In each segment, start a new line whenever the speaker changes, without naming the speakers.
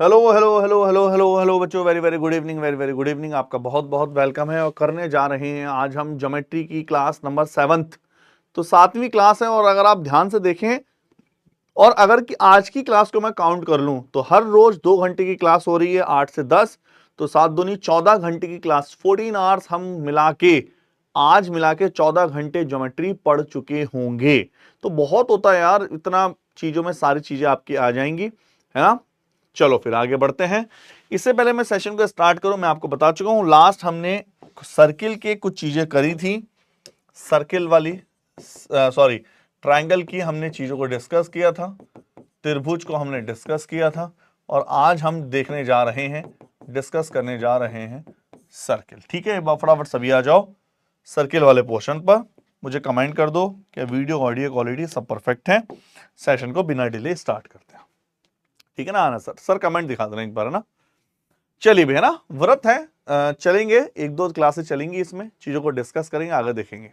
Hello hello hello hello hello hello बच्चों, very very good evening, very very good evening. आपका बहुत बहुत welcome है। और करने जा रहे हैं आज हम ज्योमेट्री की क्लास नंबर 7th। तो 7वीं क्लास है। और अगर आप ध्यान से देखें और अगर कि आज की क्लास को मैं काउंट कर लूं तो हर रोज 2 घंटे की क्लास हो रही है, 8 से 10। तो 7 दूनी 14 घंटे की क्लास, 14 आवर्स हम मिला के आज मिला के 14 घंटे ज्योमेट्री पढ़ चुके होंगे। तो बहुत होता है यार, इतना चीजों में सारी चीजें आपकी आ जाएंगी, है ना। चलो फिर आगे बढ़ते हैं। इससे पहले मैं सेशन को स्टार्ट करूं, मैं आपको बता चुका हूं लास्ट हमने सर्किल के कुछ चीजें करी थी। सर्किल वाली सॉरी ट्रायंगल की हमने चीजों को डिस्कस किया था, त्रिभुज को हमने डिस्कस किया था। और आज हम देखने जा रहे हैं, डिस्कस करने जा रहे हैं सर्किल। ठीक है, फटाफट सभी आ जाओ सर्किल वाले पोर्शन पर। मुझे कमेंट कर दो कि वीडियो ऑडियो क्वालिटी सब परफेक्ट है। सेशन को बिना डिले स्टार्ट करते हैं, ठीक है ना। आना सर कमेंट दिखा देना एक बार, है ना। चलिए भी, है ना, व्रत है, चलेंगे, 1-2 क्लासेस चलेंगी, इसमें चीजों को डिस्कस करेंगे, आगे देखेंगे।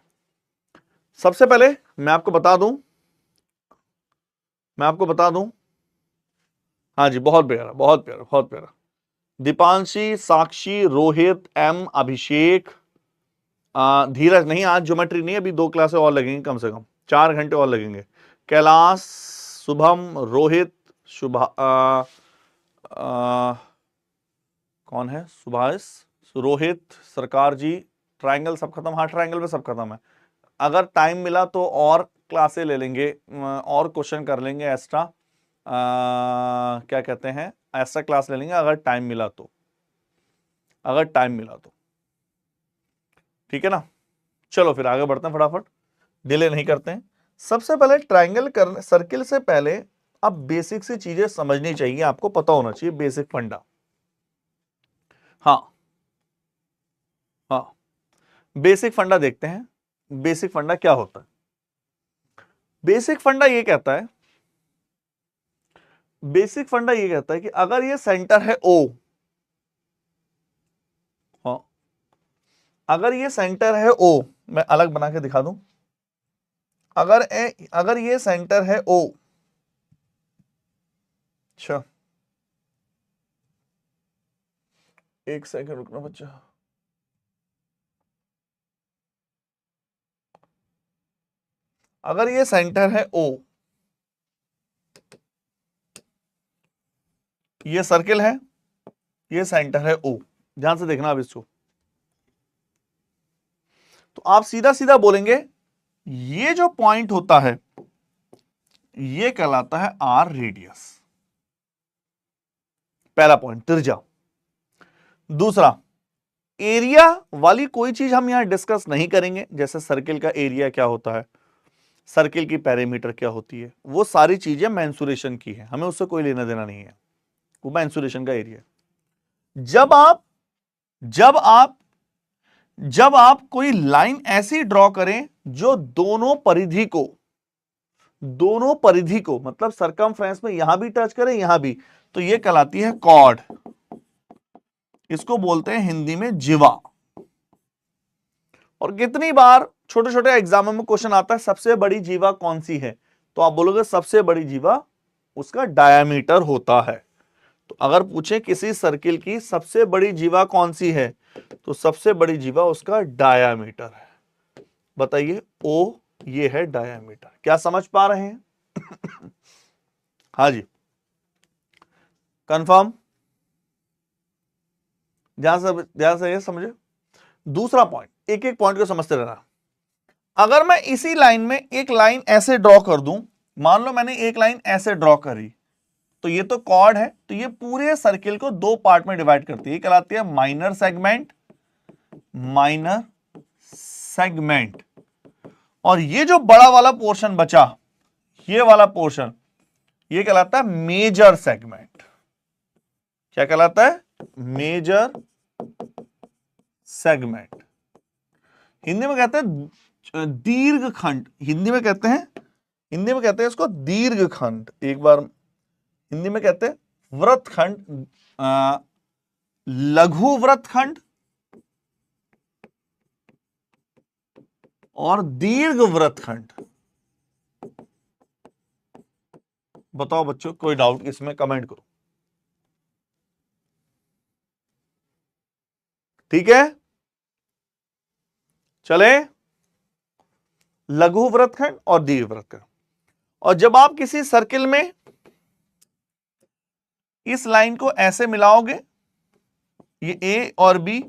सबसे पहले मैं आपको बता दूं, हाँ जी, बहुत प्यारा बहुत प्यारा बहुत प्यारा। दीपांशी, साक्षी, रोहित, एम, अभिषेक, धीरज नहीं, आज ज्योमेट्री नहीं, अभी 2 क्लासेस और लगेंगे, कम से कम 4 घंटे और लगेंगे। कैलाश, शुभम, रोहित, शुभा कौन है, सुभाष, रोहित, सरकार जी, ट्रायंगल सब खत्म। हाँ, ट्रायंगल में सब खत्म है। अगर टाइम मिला तो और क्लासे ले लेंगे, और क्वेश्चन कर लेंगे एक्स्ट्रा, क्या कहते हैं, एक्स्ट्रा क्लास ले लेंगे अगर टाइम मिला तो, ठीक है ना। चलो फिर आगे बढ़ते हैं, फटाफट डिले नहीं करते हैं। सबसे पहले ट्रायंगल करने, सर्किल से पहले अब बेसिक सी चीजें समझनी चाहिए, आपको पता होना चाहिए बेसिक फंडा। हाँ हाँ, बेसिक फंडा देखते हैं। बेसिक फंडा क्या होता है? बेसिक फंडा ये कहता है, कि अगर ये सेंटर है O, हाँ, अगर ये सेंटर है O, मैं अलग बना के दिखा दूं। अगर ये सेंटर है O, अच्छा एक सेकंड रुकना बच्चा। अगर ये सेंटर है O, ये सर्किल है, ये सेंटर है O, ध्यान से देखना अब इसको। तो आप सीधा सीधा बोलेंगे ये जो पॉइंट होता है ये कहलाता है R रेडियस, पहला पॉइंट त्रिज्या। दूसरा, एरिया वाली कोई चीज हम यहां डिस्कस नहीं करेंगे, जैसे सर्किल का एरिया क्या होता है, सर्किल की पेरीमीटर क्या होती है, वो सारी चीजें मेंसुरेशन की है, हमें उससे कोई लेना देना नहीं है, वो मेंसुरेशन का एरिया। जब आप कोई लाइन ऐसी ड्रॉ करें जो दोनों परिधि को मतलब सरकमफ्रेंस में यहां भी टच करें यहां भी, तो ये कहलाती है कॉर्ड। इसको बोलते हैं हिंदी में जीवा। और कितनी बार छोटे छोटे एग्जामों में क्वेश्चन आता है सबसे बड़ी जीवा कौन सी है, तो आप बोलोगे सबसे बड़ी जीवा उसका डायामीटर होता है। तो अगर पूछे किसी सर्किल की सबसे बड़ी जीवा कौन सी है, तो सबसे बड़ी जीवा उसका डायामीटर है। बताइए, ओ ये है डायामीटर। क्या समझ पा रहे हैं? हाँ जी, कंफर्म, ध्यान से ये समझे। दूसरा पॉइंट, एक एक पॉइंट को समझते रहना। अगर मैं इसी लाइन में एक लाइन ऐसे ड्रॉ कर दूं, मान लो मैंने एक लाइन ऐसे ड्रॉ करी, तो ये तो कॉर्ड है, तो ये पूरे सर्किल को 2 पार्ट में डिवाइड करती है, ये कहलाती है माइनर सेगमेंट। और ये जो बड़ा वाला पोर्शन बचा, ये वाला पोर्शन, ये कहलाता है मेजर सेगमेंट। क्या कहलाता है? Major segment. हिंदी में कहते हैं दीर्घ खंड, हिंदी में कहते हैं इसको दीर्घ खंड। एक बार हिंदी में कहते हैं व्रतखंड, लघु व्रतखंड और दीर्घ व्रतखंड। बताओ बच्चों, कोई डाउट इसमें? कमेंट करो। ठीक है, चले लघु वृत्तखंड और दीर्घ वृत्तखंड। और जब आप किसी सर्किल में इस लाइन को ऐसे मिलाओगे, ये ए और बी,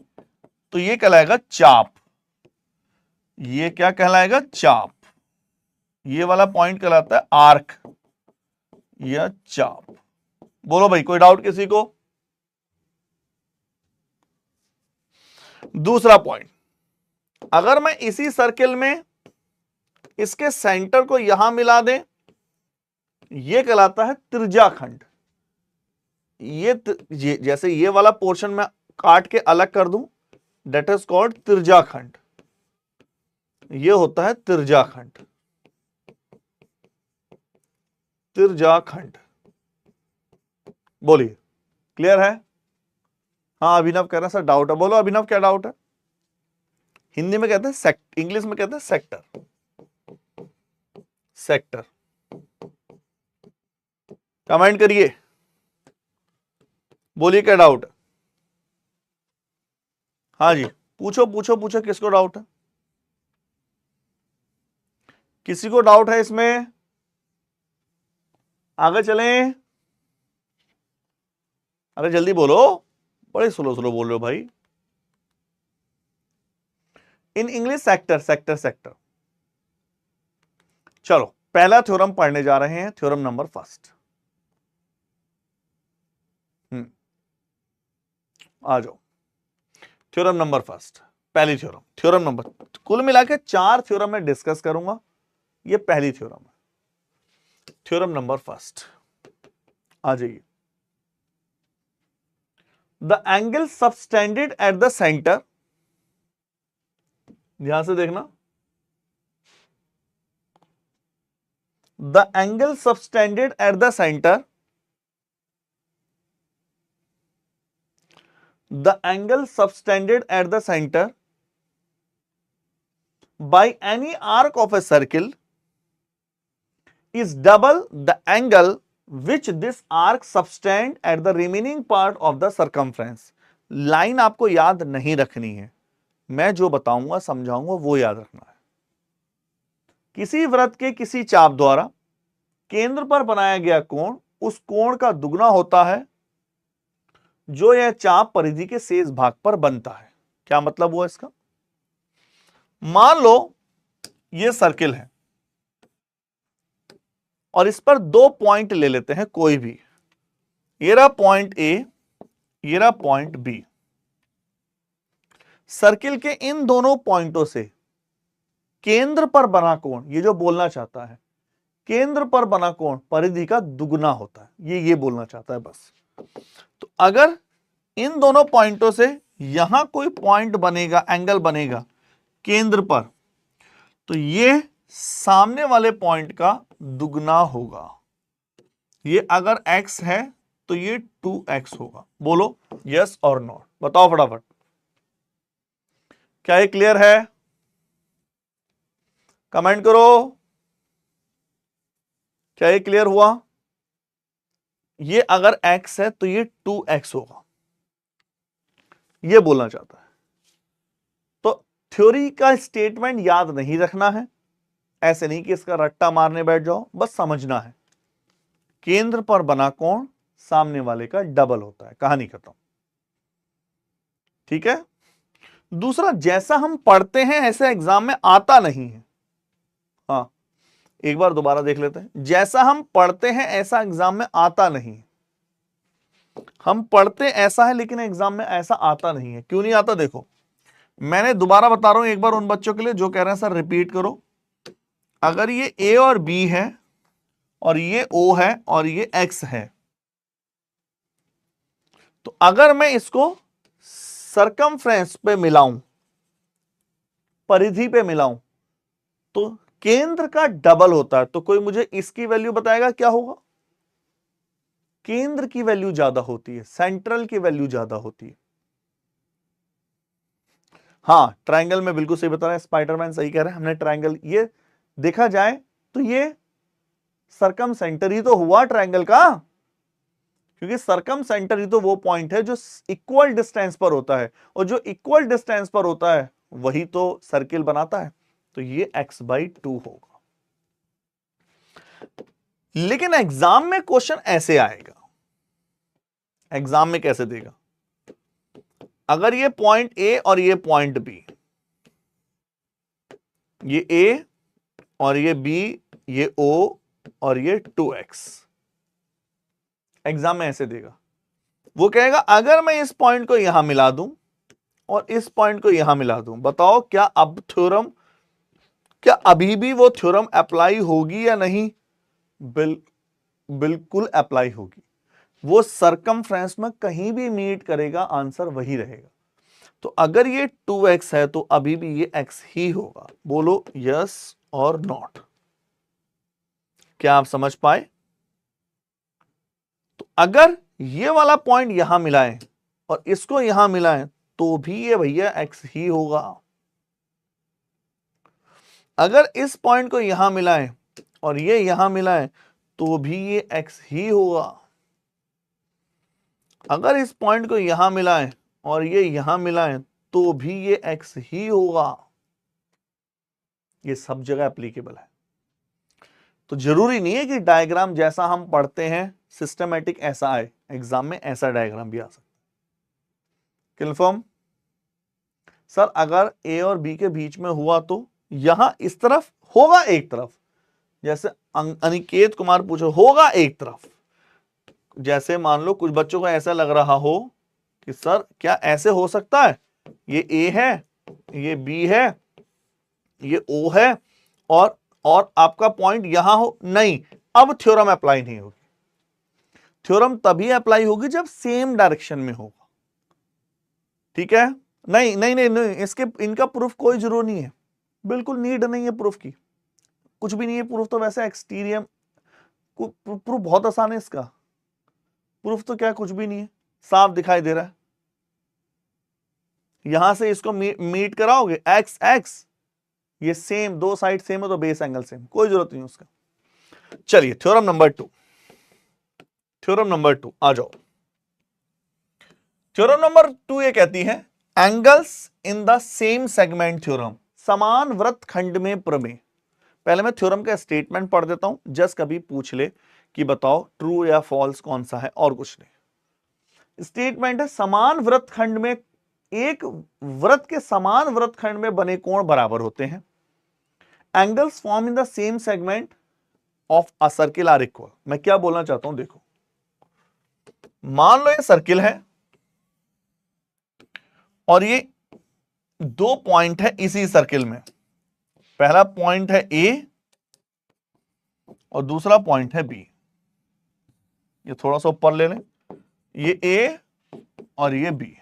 तो ये कहलाएगा चाप। ये क्या कहलाएगा? चाप। ये वाला पॉइंट कहलाता है आर्क या चाप। बोलो भाई, कोई डाउट किसी को? दूसरा पॉइंट, अगर मैं इसी सर्किल में इसके सेंटर को यहां मिला दें, यह कहलाता है त्रिज्याखंड। ये जैसे ये वाला पोर्शन मैं काट के अलग कर दूं, दैट इज कॉल्ड त्रिज्याखंड। ये होता है त्रिज्याखंड। त्रिज्याखंड, बोलिए, क्लियर है? हाँ, अभिनव कह रहा है सर डाउट है। बोलो अभिनव, क्या डाउट है? हिंदी में कहते हैं इंग्लिश में कहते हैं सेक्टर। सेक्टर, कमेंट करिए, बोलिए क्या डाउट है? हाँ जी, पूछो पूछो पूछो, किसको डाउट है? किसी को डाउट है इसमें? आगे चलें? अरे जल्दी बोलो, बड़े स्लो स्लो बोल रहे हो भाई। In English sector, sector, sector. चलो पहला थ्योरम पढ़ने जा रहे हैं, थ्योरम नंबर फर्स्ट। आ जाओ, थ्योरम नंबर फर्स्ट, पहली थ्योरम। थ्योरम नंबर, कुल मिला के 4 थ्योरम में डिस्कस करूंगा, ये पहली थ्योरम है। थ्योरम नंबर फर्स्ट, आ जाइए। The angle subtended at the centre, ध्यान से देखना, the angle subtended at the centre, the angle subtended at the center by any arc of a circle is double the angle which this arc subtend at the remaining part of the circumference। Line आपको याद नहीं रखनी है, मैं जो बताऊंगा समझाऊंगा वो याद रखना है। किसी वृत्त के किसी चाप द्वारा केंद्र पर बनाया गया कोण उस कोण का दुगना होता है जो यह चाप परिधि के शेष भाग पर बनता है। क्या मतलब हुआ इसका? मान लो यह सर्किल है और इस पर 2 पॉइंट ले लेते हैं, कोई भी। ये रहा पॉइंट ए, ये रहा पॉइंट बी। सर्किल के इन दोनों पॉइंटों से केंद्र पर बना कोण, ये जो बोलना चाहता है, केंद्र पर बना कोण परिधि का दुगना होता है, ये बोलना चाहता है बस। तो अगर इन दोनों पॉइंटों से यहां कोई पॉइंट बनेगा, एंगल बनेगा केंद्र पर, तो ये सामने वाले पॉइंट का दुगना होगा। ये अगर x है तो ये 2x होगा। बोलो यस और नो, बताओ फटाफट, क्या ये क्लियर है? कमेंट करो, क्या ये क्लियर हुआ? ये अगर x है तो ये 2x होगा, ये बोलना चाहता है। तो थ्योरी का स्टेटमेंट याद नहीं रखना है, ऐसे नहीं कि इसका रट्टा मारने बैठ जाओ, बस समझना है केंद्र पर बना कोण सामने वाले का डबल होता है, कहानी खत्म। ठीक है। दूसरा, जैसा हम पढ़ते हैं ऐसे एग्जाम में आता नहीं है। हाँ, एक बार दोबारा देख लेते हैं। जैसा हम पढ़ते हैं ऐसा एग्जाम में आता नहीं है। हम पढ़ते ऐसा है लेकिन एग्जाम में ऐसा आता नहीं है। क्यों नहीं आता? देखो, मैंने दोबारा बता रहा हूं एक बार उन बच्चों के लिए जो कह रहे हैं सर रिपीट करो। अगर ये ए और बी है और ये ओ है और ये एक्स है, तो अगर मैं इसको सरकमफ्रेंस पे मिलाऊं, परिधि पे मिलाऊं, तो केंद्र का डबल होता है। तो कोई मुझे इसकी वैल्यू बताएगा क्या होगा? केंद्र की वैल्यू ज्यादा होती है, सेंट्रल की वैल्यू ज्यादा होती है। हाँ, ट्रायंगल में बिल्कुल सही बता रहा है, स्पाइडरमैन सही कह रहा है। हमने ट्रायंगल, ये देखा जाए तो ये सरकम सेंटर ही तो हुआ ट्रायंगल का। क्योंकि सरकम सेंटर ही तो वो पॉइंट है जो इक्वल डिस्टेंस पर होता है, और जो इक्वल डिस्टेंस पर होता है वही तो सर्किल बनाता है। तो ये x/2 होगा। लेकिन एग्जाम में क्वेश्चन ऐसे आएगा, एग्जाम में कैसे देगा, अगर ये पॉइंट ए और ये पॉइंट बी, ये ए और ये बी, ये ओ और ये 2x, एग्जाम में ऐसे देगा। वो कहेगा अगर मैं इस पॉइंट को यहां मिला दूं और इस पॉइंट को यहां मिला दूं, बताओ क्या अब थ्योरम, क्या अभी भी वो थ्योरम अप्लाई होगी या नहीं? बिल्कुल अप्लाई होगी। वो सरकमफ्रेंस में कहीं भी मीट करेगा, आंसर वही रहेगा। तो अगर ये 2x है तो अभी भी ये x ही होगा। बोलो यस और नॉट। क्या आप समझ पाए? तो अगर ये वाला पॉइंट यहां मिलाएं और इसको यहां मिलाएं तो भी ये भैया x ही होगा। अगर इस पॉइंट को यहां मिलाएं और ये यहां मिलाएं तो भी ये x ही होगा। अगर इस पॉइंट को यहां मिलाएं और ये यहां मिलाएं तो भी ये x ही होगा। ये सब जगह एप्लीकेबल है। तो जरूरी नहीं है कि डायग्राम जैसा हम पढ़ते हैं सिस्टमैटिक ऐसा आए, एग्जाम में ऐसा डायग्राम भी आ सकता है। कंफर्म? सर अगर ए और बी के बीच में हुआ तो यहां इस तरफ होगा एक तरफ, जैसे अनिकेत कुमार पूछो होगा एक तरफ। जैसे मान लो कुछ बच्चों को ऐसा लग रहा हो कि सर क्या ऐसे हो सकता है, ये ए है, ये बी है, ये ओ है और आपका पॉइंट यहां हो, नहीं, अब थ्योरम अप्लाई नहीं होगी। थ्योरम तभी अप्लाई होगी जब सेम डायरेक्शन में होगा। ठीक है? नहीं नहीं नहीं नहीं, इसके इनका प्रूफ कोई जरूर नहीं है, बिल्कुल नीड नहीं है प्रूफ की, कुछ भी नहीं है प्रूफ। तो वैसे एक्सटीरियम प्रूफ बहुत आसान है, इसका प्रूफ तो क्या कुछ भी नहीं है, साफ दिखाई दे रहा है। यहां से इसको मीट कराओगे एक्स एक्स, ये सेम, दो साइड सेम है तो बेस एंगल सेम, कोई जरूरत नहीं उसका। चलिए थ्योरम नंबर 2, थ्योरम नंबर 2 आ जाओ। थ्योरम नंबर 2 ये कहती है angles in the same segment theorem, समान वृत्तखंड में प्रमेय। पहले मैं थ्योरम का स्टेटमेंट पढ़ देता हूं, जस्ट कभी पूछ ले कि बताओ ट्रू या फॉल्स कौन सा है, और कुछ नहीं। स्टेटमेंट है समान वृत्तखंड में, एक वृत्त के समान वृत्तखंड में बने कोण बराबर होते हैं। Angles form in the same segment of a circle are equal. मैं क्या बोलना चाहता हूं देखो, मान लो ये सर्किल है और ये दो पॉइंट है इसी सर्किल में, पहला पॉइंट है ए और दूसरा पॉइंट है बी। ये थोड़ा सा ऊपर ले लें, ये ए और ये बी।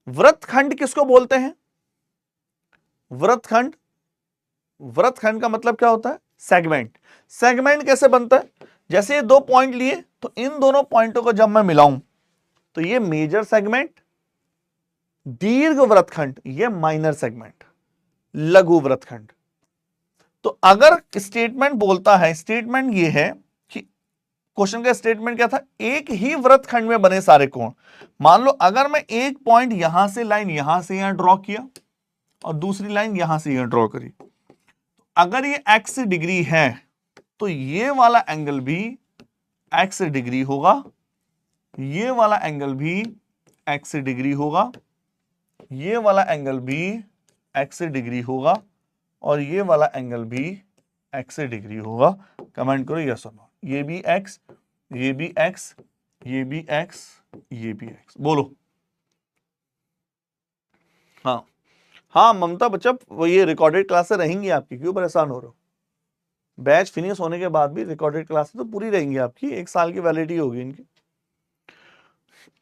वृत्तखंड किसको बोलते हैं? वृत्तखंड, वृत्तखंड का मतलब क्या होता है? सेगमेंट। सेगमेंट कैसे बनता है? जैसे ये दो पॉइंट लिए तो इन दोनों पॉइंटों को जब मैं मिलाऊं तो ये मेजर सेगमेंट, दीर्घ वृत्तखंड ये माइनर सेगमेंट, लघु वृत्तखंड। तो अगर स्टेटमेंट बोलता है, स्टेटमेंट ये है कि क्वेश्चन का स्टेटमेंट क्या था, एक ही वृत्तखंड में बने सारे कोण। मान लो अगर मैं एक पॉइंट यहां से लाइन यहां से यहां ड्रॉ किया और दूसरी लाइन यहां से यहां ड्रॉ करी, अगर ये x डिग्री है तो ये वाला एंगल भी x डिग्री होगा, ये वाला एंगल भी x डिग्री होगा, ये वाला एंगल भी x डिग्री होगा और ये वाला एंगल भी x डिग्री होगा। कमेंट करो यस और नो। ये भी x, ये भी x, ये भी x, ये भी x। बोलो हाँ हाँ ममता बच्चा, वो ये रिकॉर्डेड क्लासेस रहेंगी आपकी, क्यों परेशान हो रहे हो? बैच फिनिश होने के बाद भी रिकॉर्डेड क्लासेस तो पूरी रहेंगी आपकी, 1 साल की वैलिडिटी होगी इनकी।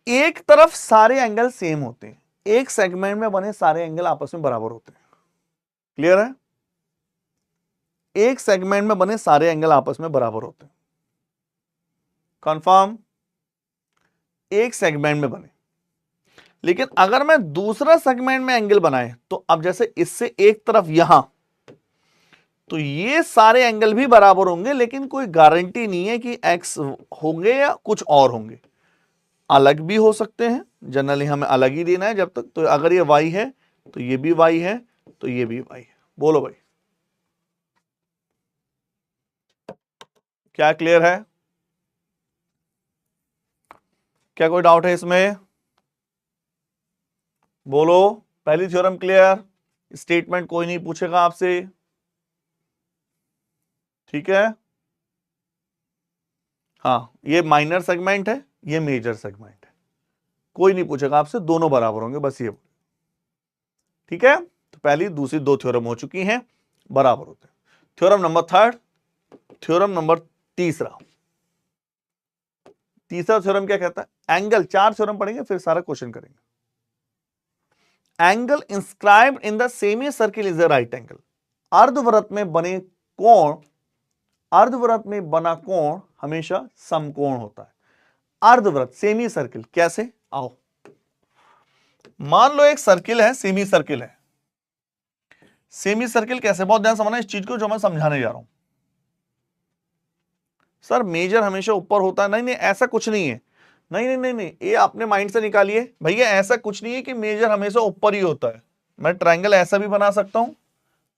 एक तरफ सारे एंगल सेम होते हैं, एक सेगमेंट में बने सारे एंगल आपस में बराबर होते हैं। क्लियर है? एक सेगमेंट में बने सारे एंगल आपस में बराबर होते हैं। कंफर्म? एक सेगमेंट में बने। लेकिन अगर मैं दूसरा सेगमेंट में एंगल बनाए तो अब जैसे इससे एक तरफ यहां तो ये सारे एंगल भी बराबर होंगे, लेकिन कोई गारंटी नहीं है कि एक्स होंगे या कुछ और होंगे, अलग भी हो सकते हैं। जनरली हमें अलग ही देना है जब तक। तो अगर ये वाई है तो ये भी वाई है, तो ये भी वाई है। बोलो भाई, क्या क्लियर है? क्या कोई डाउट है इसमें? बोलो। पहली थ्योरम क्लियर, स्टेटमेंट कोई नहीं पूछेगा आपसे, ठीक है? हाँ, ये माइनर सेगमेंट है, ये मेजर सेगमेंट है, कोई नहीं पूछेगा आपसे, दोनों बराबर होंगे, बस ये, ठीक है? तो पहली दूसरी दो थ्योरम हो चुकी हैं, बराबर होते हैं। Theorem number third, theorem number तीसरा। तीसरा थ्योरम क्या कहता है? एंगल, चार थ्योरम पढ़ेंगे फिर सारा क्वेश्चन करेंगे। Angle inscribed in the semi circle is a right angle. अर्धवृत्त में बने कोण, अर्धवृत्त में बना कोण हमेशा समकोण होता है। अर्धवृत्त, सेमी सर्किल, कैसे? आओ, मान लो एक सर्किल है, सेमी सर्किल है। सेमी सर्किल कैसे? बहुत ध्यान समझना इस चीज को जो मैं समझाने जा रहा हूं। सर मेजर हमेशा ऊपर होता है, नहीं नहीं ऐसा कुछ नहीं है, नहीं नहीं नहीं नहीं, ये आपने माइंड से निकालिए भैया, ऐसा कुछ नहीं है कि मेजर हमेशा ऊपर ही होता है। मैं ट्रायंगल ऐसा भी बना सकता हूं,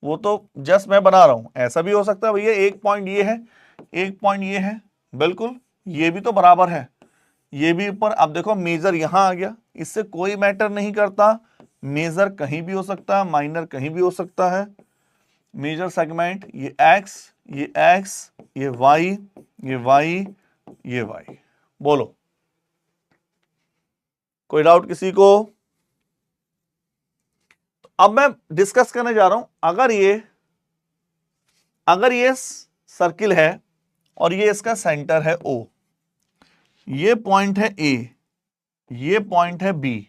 वो तो जस्ट मैं बना रहा हूं, ऐसा भी हो सकता है भैया, एक पॉइंट ये है, एक पॉइंट ये है, बिल्कुल ये भी तो बराबर है, ये भी ऊपर। अब देखो मेजर यहां आ गया, इससे कोई मैटर नहीं करता, मेजर कहीं भी हो सकता है, माइनर कहीं भी हो सकता है। मेजर सेगमेंट ये एक्स, ये एक्स, ये वाई, ये वाई, ये वाई। बोलो, कोई डाउट किसी को? अब मैं डिस्कस करने जा रहा हूं, अगर ये सर्किल है और ये इसका सेंटर है O, ये पॉइंट है A, ये पॉइंट है B,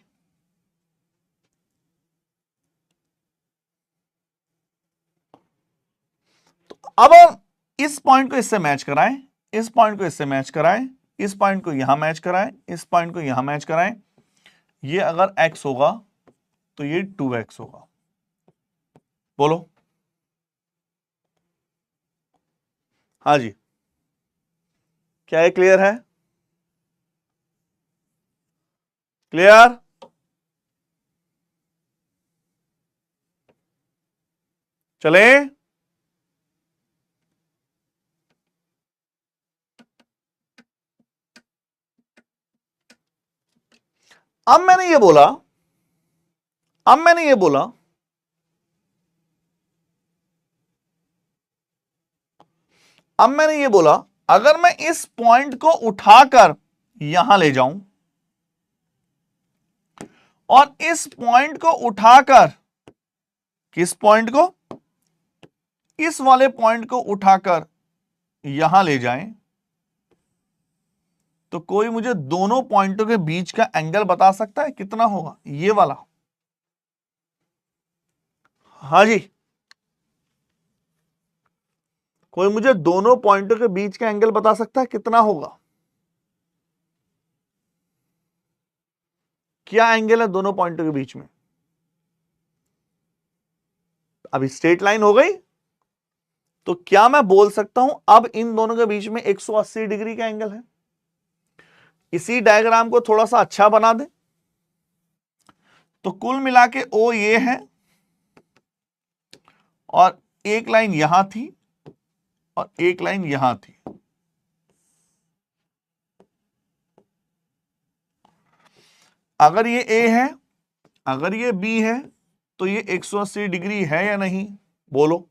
तो अब इस पॉइंट को इससे मैच कराएं, इस पॉइंट को इससे मैच कराएं, इस पॉइंट को यहां मैच कराएं, इस पॉइंट को यहां मैच कराएं। ये अगर x होगा तो ये 2x होगा। बोलो, हाँ जी, क्या ये क्लियर है? क्लियर? चले? अब मैंने ये बोला, अब मैंने ये बोला अब मैंने ये बोला अगर मैं इस पॉइंट को उठाकर यहां ले जाऊं और इस पॉइंट को उठाकर, किस पॉइंट को? इस वाले पॉइंट को उठाकर यहां ले जाएं, तो कोई मुझे दोनों पॉइंटों के बीच का एंगल बता सकता है कितना होगा? ये वाला, हाँ जी, कोई मुझे दोनों पॉइंटों के बीच का एंगल बता सकता है कितना होगा? क्या एंगल है दोनों पॉइंटों के बीच में? अभी स्ट्रेट लाइन हो गई, तो क्या मैं बोल सकता हूं अब इन दोनों के बीच में 180 डिग्री का एंगल है? इसी डायग्राम को थोड़ा सा अच्छा बना दे, तो कुल मिला के ओ ये है और एक लाइन यहां थी और एक लाइन यहां थी, अगर ये ए है, अगर ये बी है, तो ये 180 डिग्री है या नहीं? बोलो।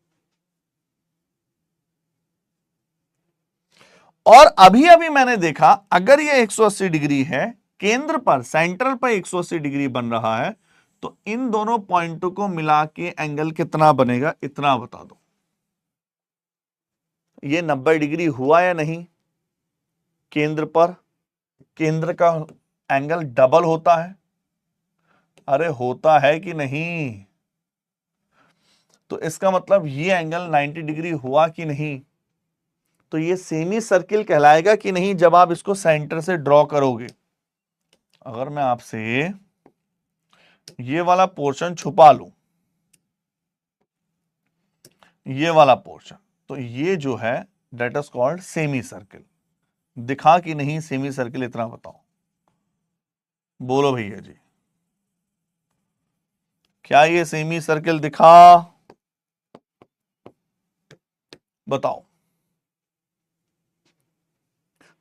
और अभी अभी मैंने देखा अगर ये 180 डिग्री है, केंद्र पर, सेंटर पर 180 डिग्री बन रहा है, तो इन दोनों पॉइंटों को मिला के एंगल कितना बनेगा? इतना बता दो। ये 90 डिग्री हुआ या नहीं? केंद्र पर, केंद्र का एंगल डबल होता है, अरे होता है कि नहीं? तो इसका मतलब ये एंगल 90 डिग्री हुआ कि नहीं? तो ये सेमी सर्किल कहलाएगा कि नहीं जब आप इसको सेंटर से ड्रॉ करोगे? अगर मैं आपसे ये वाला पोर्शन छुपा लूं, ये वाला पोर्शन, तो ये जो है that is called semi circle. दिखा कि नहीं सेमी सर्किल, इतना बताओ, बोलो भैया जी, क्या ये सेमी सर्किल दिखा? बताओ।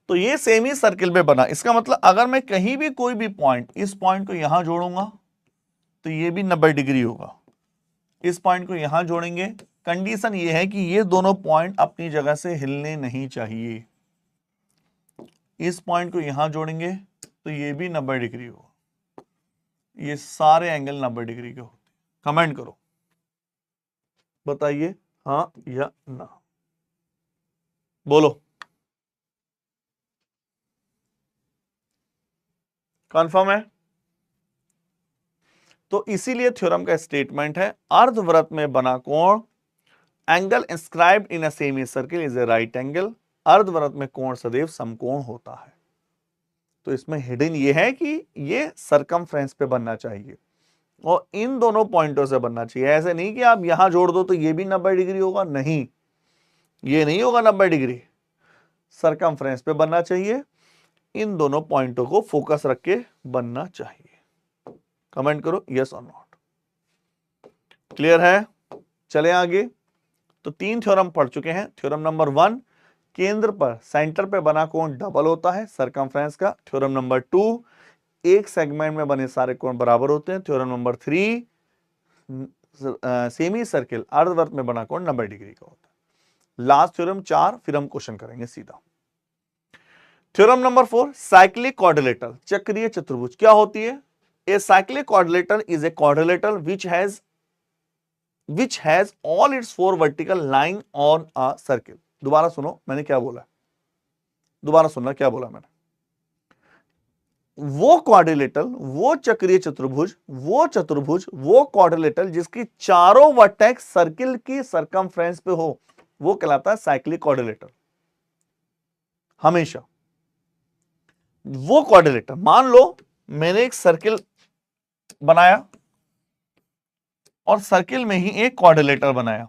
तो ये सेमी सर्किल में बना, इसका मतलब अगर मैं कहीं भी कोई भी पॉइंट, इस पॉइंट को यहां जोड़ूंगा तो ये भी 90 डिग्री होगा, इस पॉइंट को यहां जोड़ेंगे, कंडीशन ये है कि ये दोनों पॉइंट अपनी जगह से हिलने नहीं चाहिए। इस पॉइंट को यहां जोड़ेंगे तो ये भी 90 डिग्री होगा, ये सारे एंगल 90 डिग्री के होते हैं। कमेंट करो, बताइए हाँ या ना, बोलो। कंफर्म है? तो इसीलिए थ्योरम का स्टेटमेंट है अर्धवृत्त में बना कोण, angle inscribed in a semi circle is a right angle. अर्धवृत्त में कोण सदैव समकोण होता है। तो इसमें हिडन ये है कि ये सरकमफ्रेंस पे बनना चाहिए और इन दोनों पॉइंटों से बनना चाहिए। ऐसे नहीं कि आप यहां जोड़ दो तो ये भी 90 डिग्री होगा, नहीं, ये नहीं होगा 90 डिग्री, सरकमफ्रेंस पे बनना चाहिए। इन दोनों पॉइंटों को फोकस रख के बनना चाहिए। कमेंट करो यस और नॉट। क्लियर है? चले आगे। तो 3 थ्योरम पढ़ चुके हैं। थ्योरम नंबर 1, केंद्र पर सेंटर पे बना कोण डबल होता है सरकमफ्रेंस का। थ्योरम नंबर 2, एक सेगमेंट में बने सारे कोण बराबर होते हैं। थ्योरम नंबर 3, सेमी सर्किल अर्धवृत्त में बना कोण 90 डिग्री का होता है। लास्ट थ्योरम 4, फिर हम क्वेश्चन करेंगे सीधा। थ्योरम नंबर 4, साइक्लिक क्वाड्रिलेटरल, चक्रीय चतुर्भुज क्या होती है? A cyclic quadrilateral is a quadrilateral which has all its 4 vertical line on a circle। दोबारा सुनो मैंने क्या बोला, दोबारा सुनना क्या बोला मैंने। वो क्वाड्रिलेटरल, वो चक्रीय चतुर्भुज, वो क्वाड्रिलेटरल जिसकी चारों वर्टेक्स सर्किल की सरकमफ्रेंस पे हो, वो कहलाता है साइक्लिक क्वाड्रिलेटरल। हमेशा वो क्वाड्रिलेटरल, मान लो मैंने एक सर्किल बनाया और सर्किल में ही एक क्वाड्रिलेटर बनाया,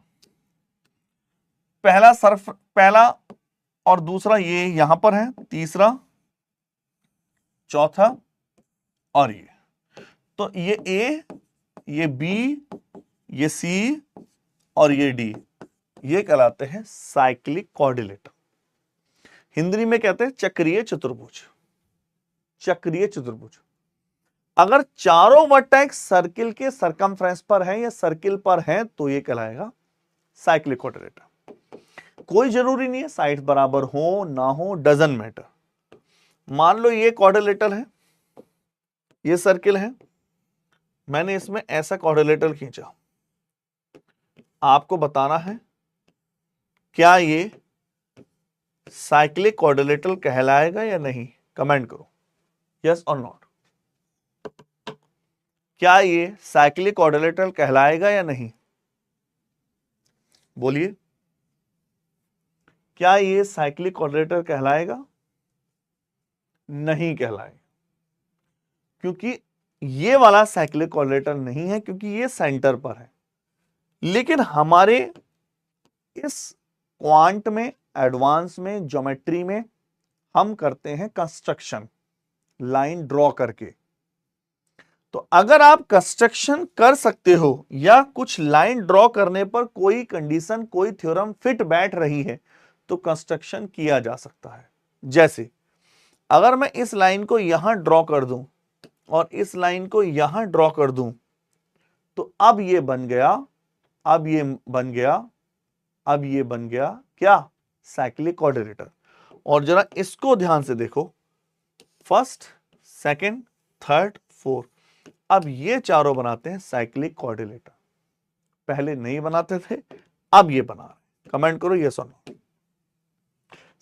पहला और दूसरा ये यहां पर है, तीसरा, चौथा और ये, तो ये ए, ये बी, ये सी और ये डी, ये कहलाते हैं साइक्लिक क्वाड्रिलेटर। हिंदी में कहते हैं चक्रीय चतुर्भुज। चक्रीय चतुर्भुज अगर चारों वर्टेक्स सर्किल के सरकमफ्रेंस पर है या सर्किल पर है तो ये कहलाएगा साइक्लिक क्वाड्रिलेटर। कोई जरूरी नहीं है साइड बराबर हो ना हो, डजंट मैटर। मान लो ये क्वाड्रिलेटर है, ये सर्किल है, मैंने इसमें ऐसा क्वाड्रिलेटर खींचा, आपको बताना है क्या ये साइक्लिक क्वाड्रिलेटर कहलाएगा या नहीं। कमेंट करो यस और नॉट। क्या ये साइक्लिक क्वाड्रिलेटरल कहलाएगा या नहीं? बोलिए, क्या ये साइक्लिक क्वाड्रिलेटरल कहलाएगा? नहीं कहलाएगा, क्योंकि ये वाला साइक्लिक क्वाड्रिलेटरल नहीं है, क्योंकि ये सेंटर पर है। लेकिन हमारे इस क्वांट में, एडवांस में, ज्योमेट्री में हम करते हैं कंस्ट्रक्शन लाइन ड्रॉ करके। तो अगर आप कंस्ट्रक्शन कर सकते हो या कुछ लाइन ड्रॉ करने पर कोई कंडीशन, कोई थ्योरम फिट बैठ रही है तो कंस्ट्रक्शन किया जा सकता है। जैसे अगर मैं इस लाइन को यहां ड्रॉ कर दूं और इस लाइन को यहां ड्रॉ कर दूं तो अब ये बन गया, अब ये बन गया, अब ये बन गया क्या? Cyclic quadrilateral. और जरा इसको ध्यान से देखो, फर्स्ट, सेकंड, थर्ड, फोर्थ, अब ये चारों बनाते हैं साइक्लिक क्वाड्रिलेटर। पहले नहीं बनाते थे, अब ये बना रहे। कमेंट करो यस और no.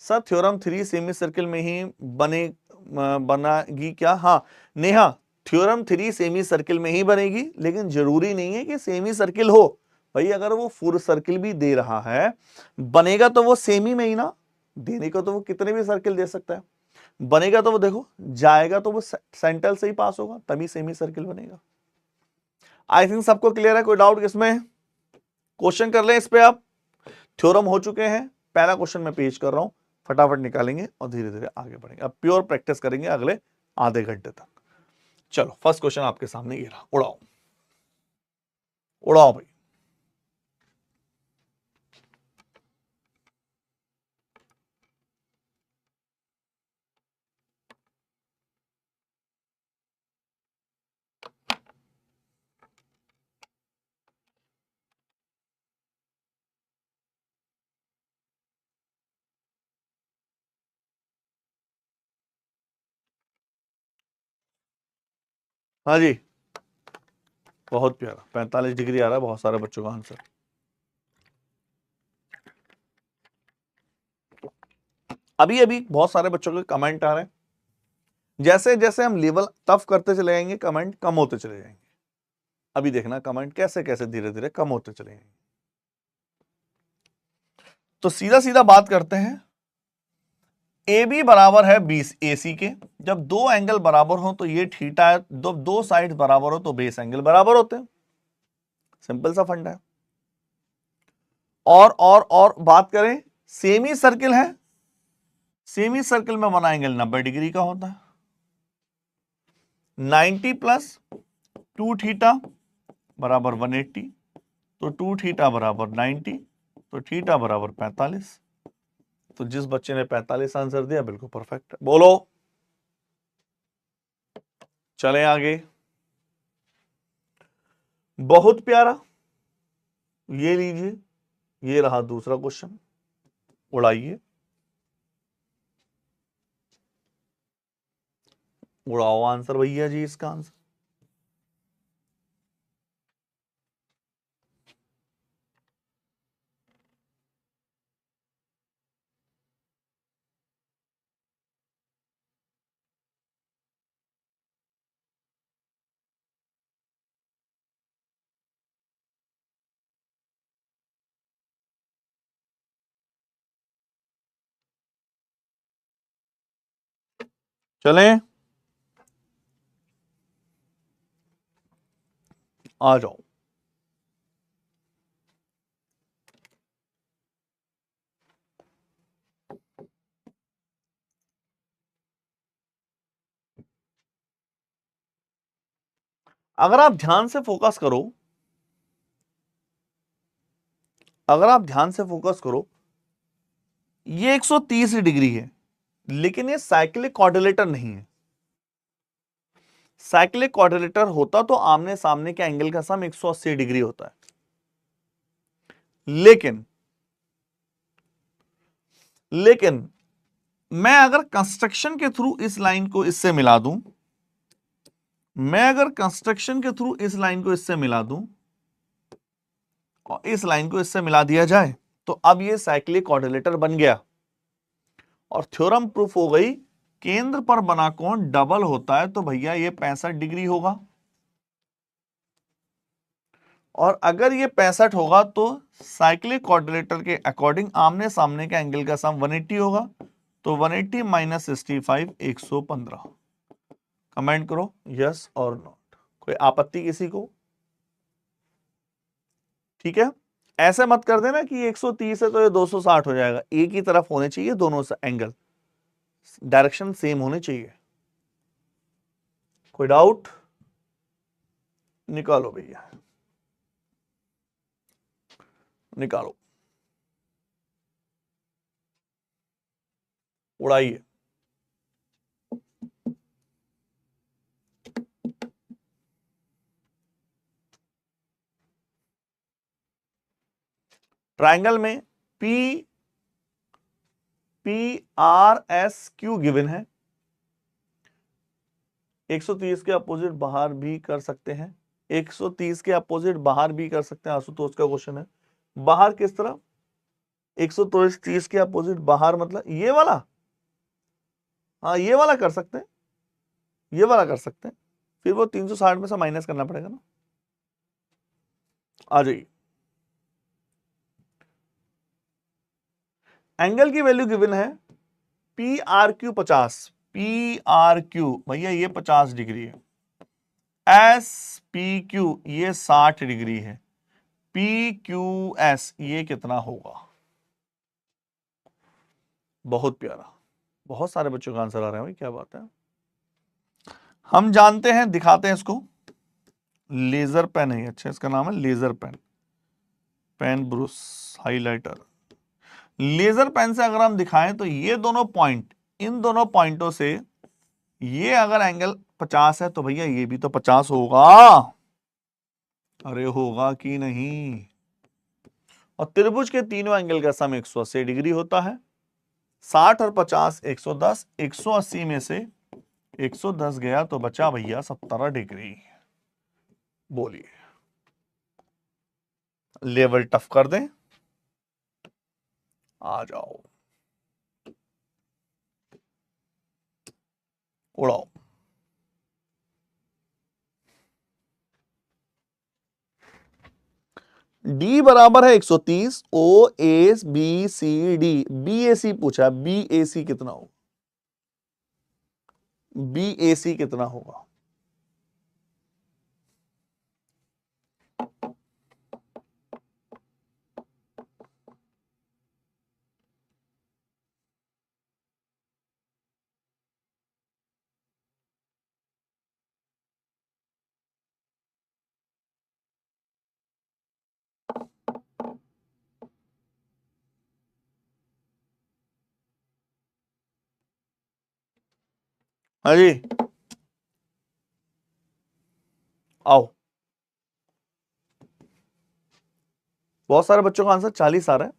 Sir theorem 3 semi circle में ही बनेगी क्या? हाँ नेहा, थ्योरम 3 सेमी सर्किल में ही बनेगी, लेकिन जरूरी नहीं है कि सेमी सर्किल हो भाई। अगर वो फुल सर्किल भी दे रहा है, बनेगा तो वो सेमी में ही ना, देने को तो वो कितने भी सर्किल दे सकता है, बनेगा तो वो देखो जाएगा तो वो सेंटर से ही पास होगा, तभी सेमी सर्किल बनेगा। आई थिंक सबको क्लियर है, कोई डाउट इसमें? क्वेश्चन कर ले इस पे आप। थ्योरम हो चुके हैं, पहला क्वेश्चन मैं पेश कर रहा हूं, फटाफट निकालेंगे और धीरे धीरे आगे बढ़ेंगे। अब प्योर प्रैक्टिस करेंगे अगले आधे घंटे तक। चलो फर्स्ट क्वेश्चन आपके सामने ये रहा, उड़ाओ उड़ाओ भाई। हाँ जी, बहुत प्यारा, 45 डिग्री आ रहा है बहुत सारे बच्चों का आंसर। अभी अभी बहुत सारे बच्चों के कमेंट आ रहे हैं, जैसे जैसे हम लेवल टफ करते चले जाएंगे कमेंट कम होते चले जाएंगे। अभी देखना कमेंट कैसे कैसे धीरे धीरे कम होते चले जाएंगे। तो सीधा सीधा बात करते हैं, ए बी बराबर है 20 AC के। जब दो एंगल बराबर हो तो ये थीटा है, दो साइड बराबर हो तो बेस एंगल बराबर होते हैं। सिंपल सा फंडा है। और बात करें, सेमी सर्किल है, सेमी सर्किल में बना एंगल 90 डिग्री का होता है। 90 प्लस 2 थीटा बराबर 180, तो 2 थीटा बराबर 90, तो थीटा बराबर 45। तो जिस बच्चे ने 45 आंसर दिया बिल्कुल परफेक्ट है। बोलो, चले आगे। बहुत प्यारा, ये लीजिए, ये रहा दूसरा क्वेश्चन, उड़ाइए, उड़ाओ आंसर भैया जी इसका आंसर। चलें, आ जाओ। अगर आप ध्यान से फोकस करो, अगर आप ध्यान से फोकस करो, ये 130 डिग्री है, लेकिन ये साइक्लिक क्वाड्रिलेटर नहीं है। साइक्लिक क्वाड्रिलेटर होता तो आमने सामने के एंगल का सम 180 डिग्री होता है। लेकिन मैं अगर कंस्ट्रक्शन के थ्रू इस लाइन को इससे मिला दूं, मैं अगर कंस्ट्रक्शन के थ्रू इस लाइन को इससे मिला दूं और इस लाइन को इससे मिला दिया जाए, तो अब ये साइक्लिक क्वाड्रिलेटर बन गया और थ्योरम प्रूफ हो गई, केंद्र पर बना कोण डबल होता है तो भैया ये 65 डिग्री होगा। और अगर ये 65 होगा तो साइक्लिक क्वाड्रिलेटर के अकॉर्डिंग आमने सामने के एंगल का सम 180 होगा, तो 180 माइनस 65 115। कमेंट करो यस और नॉट। कोई आपत्ति किसी को? ठीक है, ऐसे मत कर देना कि 130 है तो ये 260 हो जाएगा। एक ही तरफ होने चाहिए दोनों एंगल, डायरेक्शन सेम होने चाहिए। कोई डाउट? निकालो भैया, निकालो, उड़ाइए। ट्रायंगल में PRSQ गिवन है। 130 के अपोजिट बाहर भी कर सकते हैं, 130 के अपोजिट बाहर भी कर सकते हैं। आशुतोष का क्वेश्चन है, बाहर किस तरह? 130 के अपोजिट बाहर मतलब ये वाला, हाँ ये वाला कर सकते हैं, ये वाला कर सकते हैं, फिर वो 360 में से माइनस करना पड़ेगा ना। आ जाइए, एंगल की वैल्यू गिवन है PRQ 50, PRQ भैया ये 50 डिग्री है, SPQ ये 60 डिग्री है, PQS ये कितना होगा? बहुत प्यारा, बहुत सारे बच्चों का आंसर आ रहे हैं भाई, क्या बात है। हम जानते हैं, दिखाते हैं इसको, लेजर पेन है, अच्छा इसका नाम है laser pen, pen brush highlighter. Laser pen से अगर हम दिखाएं तो ये दोनों पॉइंट, इन दोनों पॉइंटों से ये अगर एंगल 50 है तो भैया ये भी तो 50 होगा। अरे होगा कि नहीं। और त्रिभुज के तीनों एंगल का सम 180 डिग्री होता है। 60 और 50 110, 180 में से 110 गया तो बचा भैया 17 डिग्री। बोलिए, लेवल टफ कर दें, आ जाओ, उड़ाओ। डी बराबर है 130, O A B C D, B A C पूछा, बी ए सी कितना होगा, बी ए सी कितना होगा। हाँ जी, आओ। बहुत सारे बच्चों का आंसर 40 आ रहा है,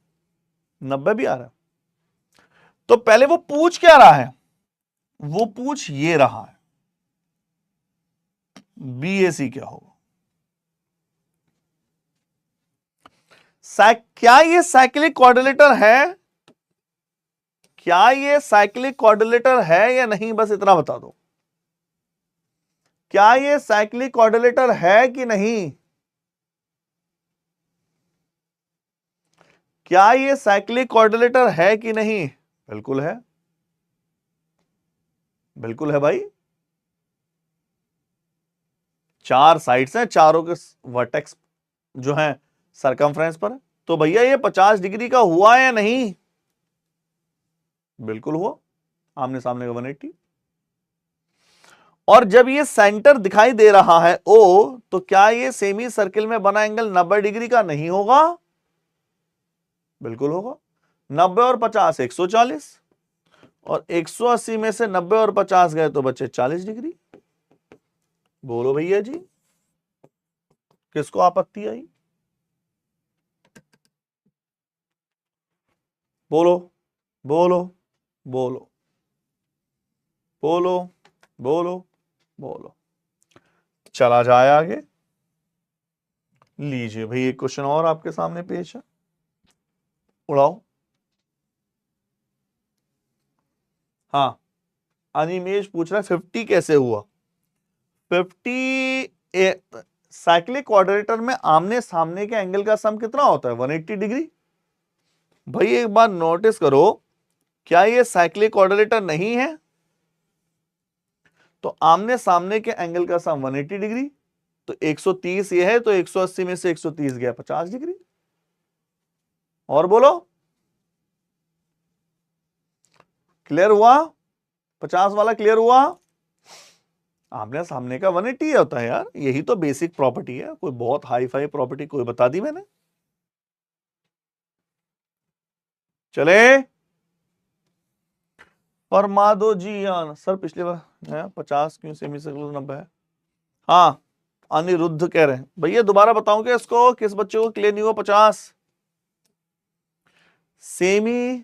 90 भी आ रहा है। तो पहले वो पूछ क्या रहा है, वो पूछ ये रहा है, बीएसी क्या होगा। क्या ये साइक्लिक क्वाड्रिलेटर है, क्या ये साइक्लिक क्वाड्रिलेटर है या नहीं, बस इतना बता दो। क्या ये साइक्लिक क्वाड्रिलेटर है कि नहीं, क्या ये साइक्लिक क्वाड्रिलेटर है कि नहीं। बिल्कुल है, बिल्कुल है भाई। 4 साइड्स हैं, चारों के वर्टेक्स जो है सरकमफ्रेंस पर, तो भैया ये 50 डिग्री का हुआ या नहीं। बिल्कुल हुआ, आमने सामने का 180। और जब ये सेंटर दिखाई दे रहा है ओ, तो क्या ये सेमी सर्किल में बना एंगल 90 डिग्री का नहीं होगा। बिल्कुल होगा। 90 और 50 140, और 180 में से 90 और 50 गए तो बचे 40 डिग्री। बोलो भैया जी, किसको आपत्ति आई। बोलो बोलो बोलो बोलो बोलो बोलो। चला जाए आगे, लीजिए भाई एक क्वेश्चन और आपके सामने पेश है, उड़ाओ। हाँ, अनिमेश पूछ रहा है 50 कैसे हुआ। 50 साइक्लिक क्वाड्रेटर में आमने सामने के एंगल का सम कितना होता है, 180 डिग्री। भाई एक बार नोटिस करो, क्या ये साइक्लिक क्वाड्रिलेटर नहीं है, तो आमने सामने के एंगल का सम 180 डिग्री, तो 130 ये है, तो 180 में से 130 गया 50 डिग्री। और बोलो, क्लियर हुआ, 50 वाला क्लियर हुआ। आमने सामने का 180 होता है यार, यही तो बेसिक प्रॉपर्टी है, कोई बहुत हाई फाई प्रॉपर्टी कोई बता दी मैंने। चले फरमा दो जी यान सर, पिछले बार 50 क्यों सेमी सर्कुलर 90 है। हाँ, अनिरुद्ध कह रहे हैं भैया दोबारा बताऊं क्या इसको, किस बच्चे को क्लियर नहीं हुआ। 50 सेमी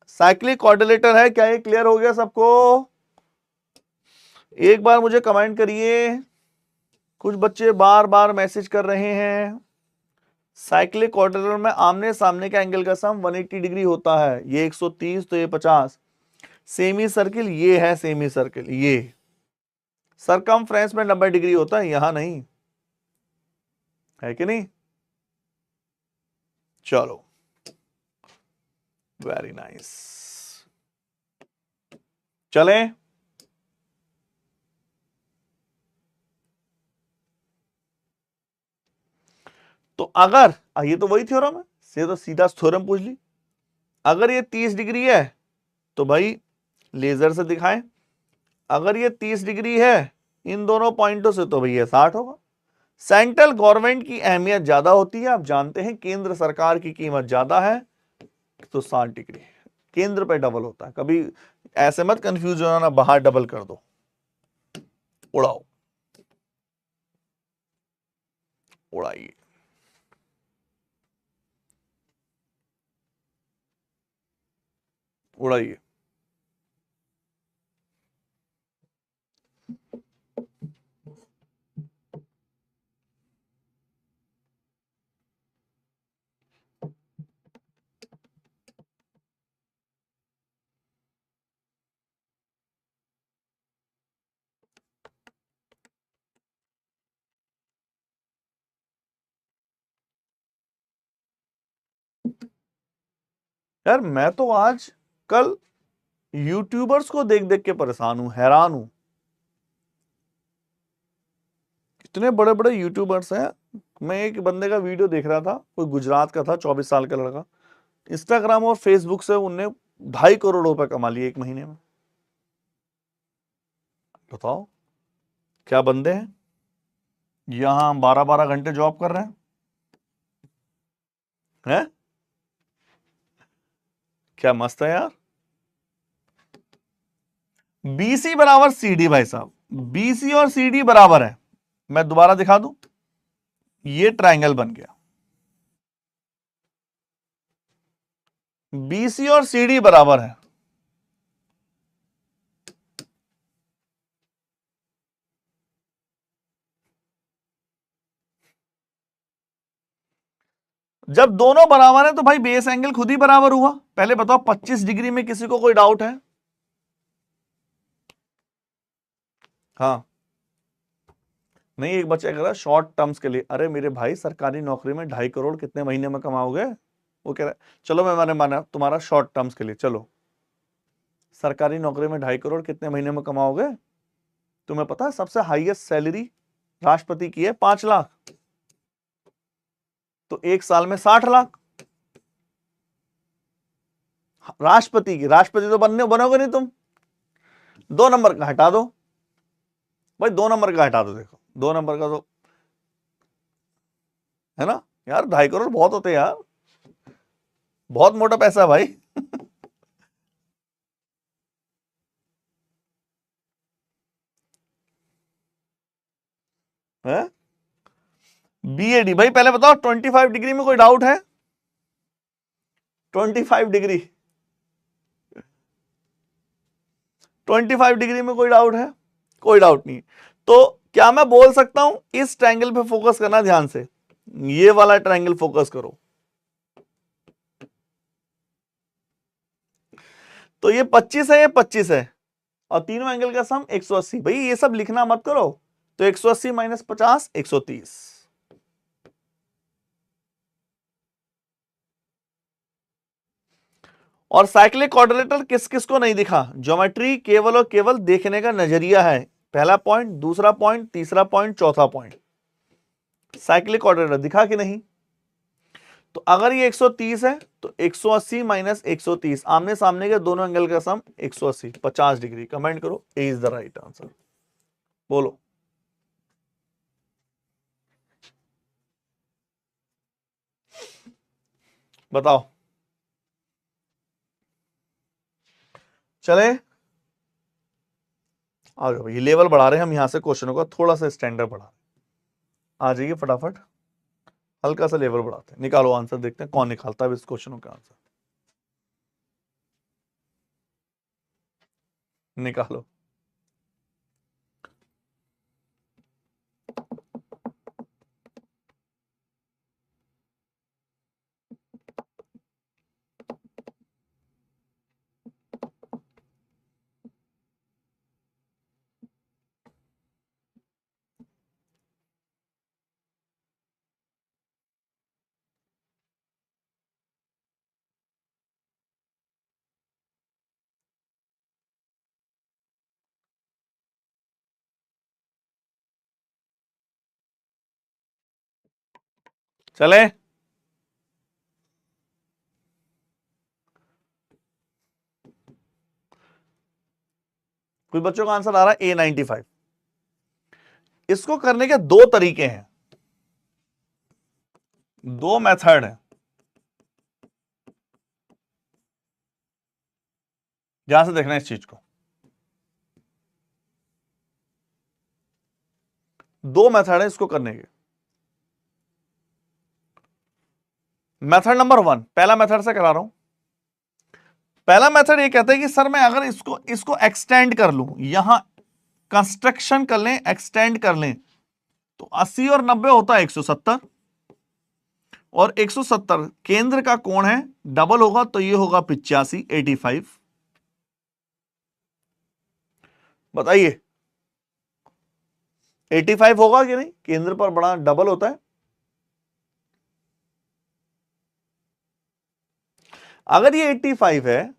साइक्लिक क्वाड्रिलेटर है, क्या ये क्लियर हो गया सबको। एक बार मुझे कमेंट करिए, कुछ बच्चे बार बार मैसेज कर रहे हैं। साइक्लिक क्वाड्रिलेटर में आमने सामने का एंगल का सम 180 डिग्री होता है, ये 130 तो ये 50। सेमी सर्किल ये है, सेमी सर्किल ये सरकमफ्रेंस में 90 डिग्री होता है, यहां नहीं है कि नहीं। चलो वेरी नाइस, चलें। तो अगर ये तो वही थ्योरम है, से तो सीधा थ्योरम पूछ ली। अगर ये 30 डिग्री है तो भाई लेजर से दिखाएं। अगर ये 30 डिग्री है इन दोनों पॉइंटों से तो भैया 60 होगा। सेंट्रल गवर्नमेंट की अहमियत ज्यादा होती है, आप जानते हैं केंद्र सरकार की कीमत ज्यादा है, तो 60 डिग्री केंद्र पे डबल होता है। कभी ऐसे मत कंफ्यूज होना ना, बाहर डबल कर दो, उड़ाओ, उड़ाइए। उड़ाइए। यार मैं तो आज कल यूट्यूबर्स को देख देख के परेशान हूं, हैरान हूं। इतने बड़े बड़े यूट्यूबर्स हैं। मैं एक बंदे का वीडियो देख रहा था, कोई गुजरात का था, 24 साल का लड़का। इंस्टाग्राम और फेसबुक से उनने 2.5 करोड़ रुपए कमा लिए 1 महीने में। बताओ क्या बंदे हैं। यहां 12-12 घंटे जॉब कर रहे हैं। क्या मस्त है यार। बीसी बराबर सीडी भाई साहब, बीसी और सीडी बराबर है। मैं दोबारा दिखा दूं, ये ट्रायंगल बन गया। बीसी और सीडी बराबर है। जब दोनों बराबर है तो भाई बेस एंगल खुद ही बराबर हुआ। पहले बताओ 25 डिग्री में किसी को कोई डाउट है? हाँ। नहीं, एक बच्चा कह रहा है शॉर्ट टर्म्स के लिए, अरे मेरे भाई सरकारी नौकरी में 2.5 करोड़ कितने महीने में कमाओगे? वो कह रहा है चलो मैंने माना तुम्हारा शॉर्ट टर्म्स के लिए, चलो सरकारी नौकरी में 2.5 करोड़ कितने महीने में कमाओगे? तुम्हें पता है सबसे हाईएस्ट सैलरी राष्ट्रपति की है 5 लाख, तो 1 साल में 60 लाख राष्ट्रपति की। राष्ट्रपति तो बनोगे नहीं तुम। 2 नंबर का हटा दो भाई, 2 नंबर का हटा दो, देखो 2 नंबर का तो है ना यार। 2.5 करोड़ बहुत होते हैं यार, बहुत मोटा पैसा है भाई। है बीएडी भाई। पहले बताओ 25 डिग्री में कोई डाउट है? 25 डिग्री, 25 डिग्री में कोई डाउट है? कोई डाउट नहीं। तो क्या मैं बोल सकता हूं इस ट्रायंगल पे फोकस करना ध्यान से, ये वाला ट्रायंगल फोकस करो। तो ये 25 है, ये 25 है, और तीनों एंगल का सम 180। भाई ये सब लिखना मत करो। तो 180 माइनस 50 130। और साइक्लिक क्वाड्रिलेटरल किस किस को नहीं दिखा? ज्योमेट्री केवल और केवल देखने का नजरिया है। पहला पॉइंट, दूसरा पॉइंट, तीसरा पॉइंट, चौथा पॉइंट। साइक्लिक क्वाड्रिलेटरल दिखा कि नहीं? तो अगर ये 130 है तो 180 माइनस 130, आमने सामने के दोनों एंगल का सम 180, 50 डिग्री। कमेंट करो ए इज द राइट आंसर। बोलो। बताओ। चले आ जाओ, ये लेवल बढ़ा रहे हैं हम, यहां से क्वेश्चनों का थोड़ा सा स्टैंडर्ड बढ़ा। आ जाइए फटाफट, हल्का सा लेवल बढ़ाते हैं। निकालो आंसर, देखते हैं कौन निकालता है इस क्वेश्चनों का आंसर। निकालो। चले कुछ बच्चों का आंसर आ रहा है A95। इसको करने के दो तरीके हैं, दो मेथड है, ध्यान से देखना इस चीज को। दो मेथड है इसको करने के। मेथड नंबर 1, पहला मेथड से करा रहा हूं। पहला मेथड ये कहता है कि सर मैं अगर इसको एक्सटेंड कर लूं, यहां कंस्ट्रक्शन कर लें, एक्सटेंड कर लें, तो 80 और 90 होता है 170, और 170 केंद्र का कोण है, डबल होगा तो ये होगा 85, 85। बताइए 85 होगा कि नहीं? केंद्र पर बड़ा डबल होता है। अगर ये 85 है,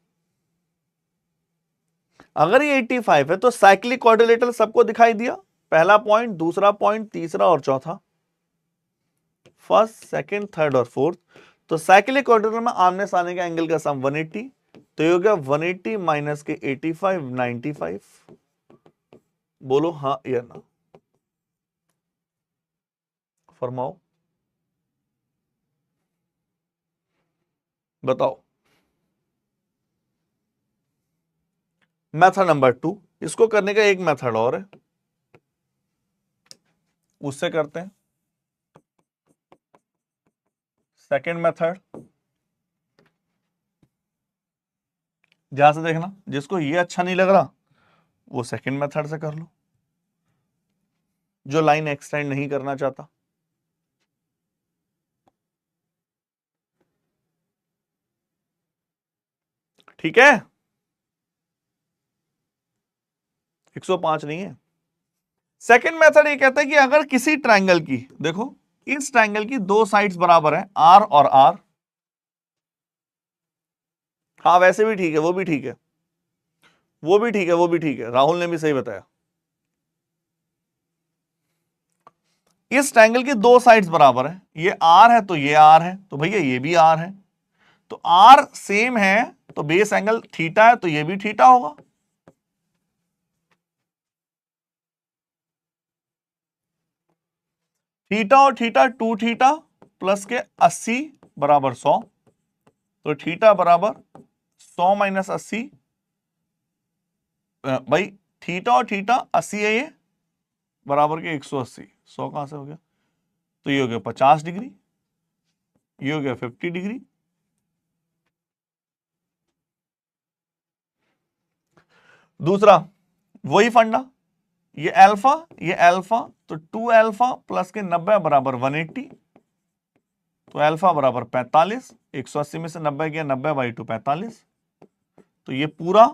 अगर ये 85 है तो साइक्लिक क्वाड्रिलेटरल सबको दिखाई दिया, पहला पॉइंट, दूसरा पॉइंट, तीसरा और चौथा, फर्स्ट, सेकंड, थर्ड और फोर्थ। तो साइक्लिक क्वाड्रिलेटरल में आमने सामने के एंगल का सम 180, तो ये हो गया 180 माइनस के 85, 95। बोलो हाँ या ना, फरमाओ, बताओ। मेथड नंबर 2, इसको करने का एक मेथड और है, उससे करते हैं। सेकंड मेथड, ध्यान से देखना, जिसको ये अच्छा नहीं लग रहा वो सेकंड मेथड से कर लो, जो लाइन एक्सटेंड नहीं करना चाहता। ठीक है, 105 नहीं है। सेकंड मेथड ये कहता है कि अगर किसी ट्रायंगल की, देखो इस ट्रायंगल की दो साइड्स बराबर है, आर और आर, हाँ वैसे भी ठीक है, वो भी ठीक है, वो भी ठीक है, वो भी ठीक है, राहुल ने भी सही बताया। इस ट्रायंगल की दो साइड्स बराबर है, ये आर है तो ये आर है, तो भैया ये भी आर है, तो आर सेम है तो बेस एंगल थीटा है, तो ये भी थीटा होगा। थीटा और थीटा 2 थीटा प्लस के 80 बराबर 100, तो थीटा बराबर 100 माइनस 80, भाई थीटा और थीटा 80 है, ये बराबर के 180, 100 कहां से हो गया, तो ये हो गया 50 डिग्री, ये हो गया 50 डिग्री। दूसरा वही फंडा, ये अल्फा, तो 2 अल्फा प्लस के 90 बराबर 180, तो अल्फा बराबर 45, 180 में से 90 गया, 90 बाई 2 45, तो ये पूरा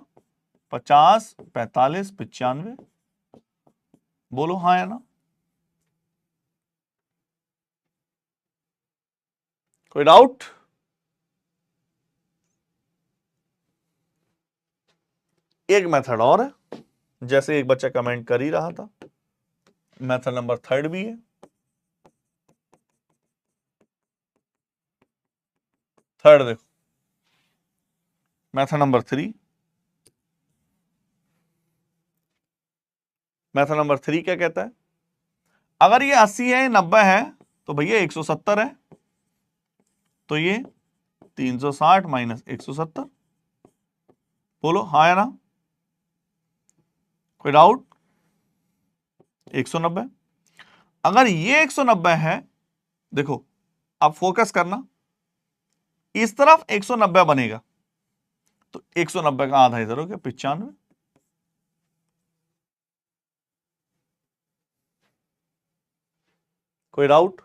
50, 45, 95। बोलो हाँ या ना, कोई डाउट? एक मेथड और है, जैसे एक बच्चा कमेंट कर ही रहा था, मेथड नंबर 3 भी है। थर्ड देखो, मेथड नंबर 3, मेथड नंबर 3 क्या कहता है, अगर ये 80 है, 90 है, तो भैया 170 है, तो ये 360 माइनस 170। बोलो हाँ या ना, कोई डाउट? 190। अगर ये 190 है, देखो अब फोकस करना, इस तरफ 190 बनेगा, तो 190 का आधा इधर हो गया 95। कोई डाउट?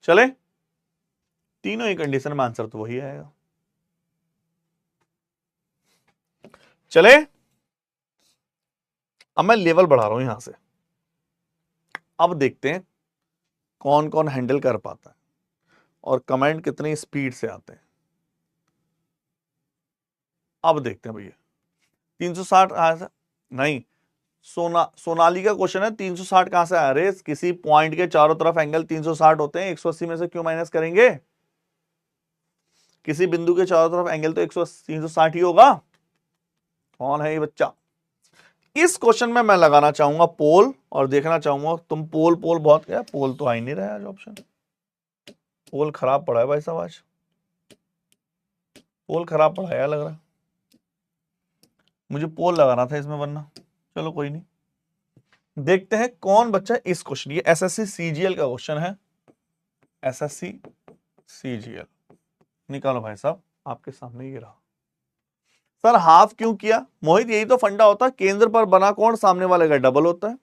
चले, तीनों ही कंडीशन में आंसर तो वही आएगा। चले, अब मैं लेवल बढ़ा रहा हूं यहां से, अब देखते हैं कौन कौन हैंडल कर पाता है और कमेंट कितनी स्पीड से आते हैं। अब देखते हैं भैया 360 नहीं, सोनाली का क्वेश्चन है 360 कहां से आया रे, किसी पॉइंट के चारों तरफ एंगल 360 होते हैं, 180 में से क्यों माइनस करेंगे? किसी बिंदु के चारों तरफ एंगल तो 360 ही होगा। कौन है ये बच्चा? इस क्वेश्चन में मैं लगाना चाहूंगा पोल और देखना चाहूंगा तुम पोल पोल बहुत क्या, पोल तो आ ही नहीं रहा आज ऑप्शन। पोल खराब पड़ा है भाई साहब, आज पोल खराब पड़ा है लग रहा है मुझे। पोल लगाना था इसमें, वरना चलो कोई नहीं। देखते हैं कौन बच्चा इस क्वेश्चन, ये एसएससी सीजीएल का क्वेश्चन है। एसएससी सीजीएल निकालो भाई साहब, आपके सामने ये रहा। सर हाफ क्यों किया मोहित? यही तो फंडा होता है, केंद्र पर बना कोण सामने वाले का डबल होता है।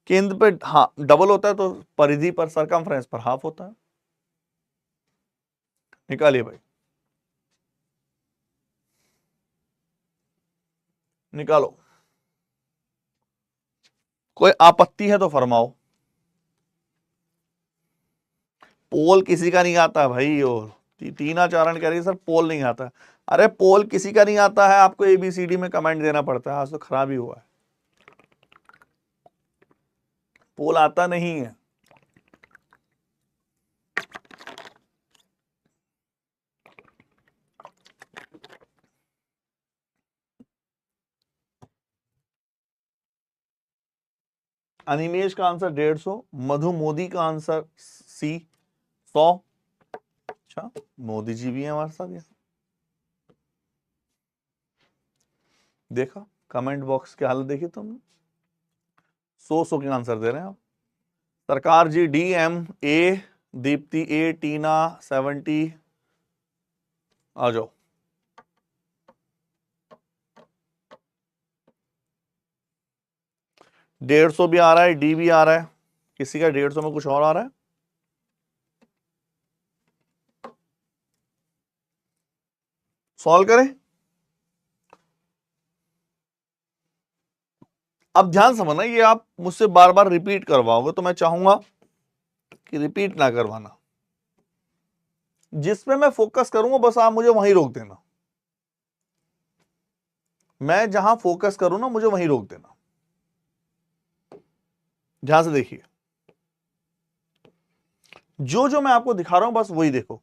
केंद्र पे हाँ डबल होता है तो परिधि पर सरकमफ्रेंस पर हाफ होता है। निकालिए भाई, निकालो। कोई आपत्ति है तो फरमाओ। पोल किसी का नहीं आता भाई, और तीनाचारण कह रही है सर पोल नहीं आता। अरे पोल किसी का नहीं आता है, आपको एबीसीडी में कमेंट देना पड़ता है। आज तो खराब ही हुआ है, पोल आता नहीं है। अनिमेश का आंसर 150, मधु मोदी का आंसर सी 100। अच्छा मोदी जी भी हैं हमारे साथ यहाँ। देखा कमेंट बॉक्स की हालत देखी तुमने, 100 के आंसर दे रहे हैं आप। सरकार जी D M A, Deepti A, Tina 70। आ जाओ। डेढ़ सौ भी आ रहा है, डी भी आ रहा है। किसी का 150 में कुछ और आ रहा है? सॉल्व करें। अब ध्यान समझना, ये आप मुझसे बार बार रिपीट करवाओगे तो मैं चाहूंगा कि रिपीट ना करवाना। जिसमें मैं फोकस करूंगा बस आप मुझे वहीं रोक देना। मैं जहां फोकस करूं ना मुझे वहीं रोक देना। ध्यान से देखिए, जो जो मैं आपको दिखा रहा हूं बस वही देखो।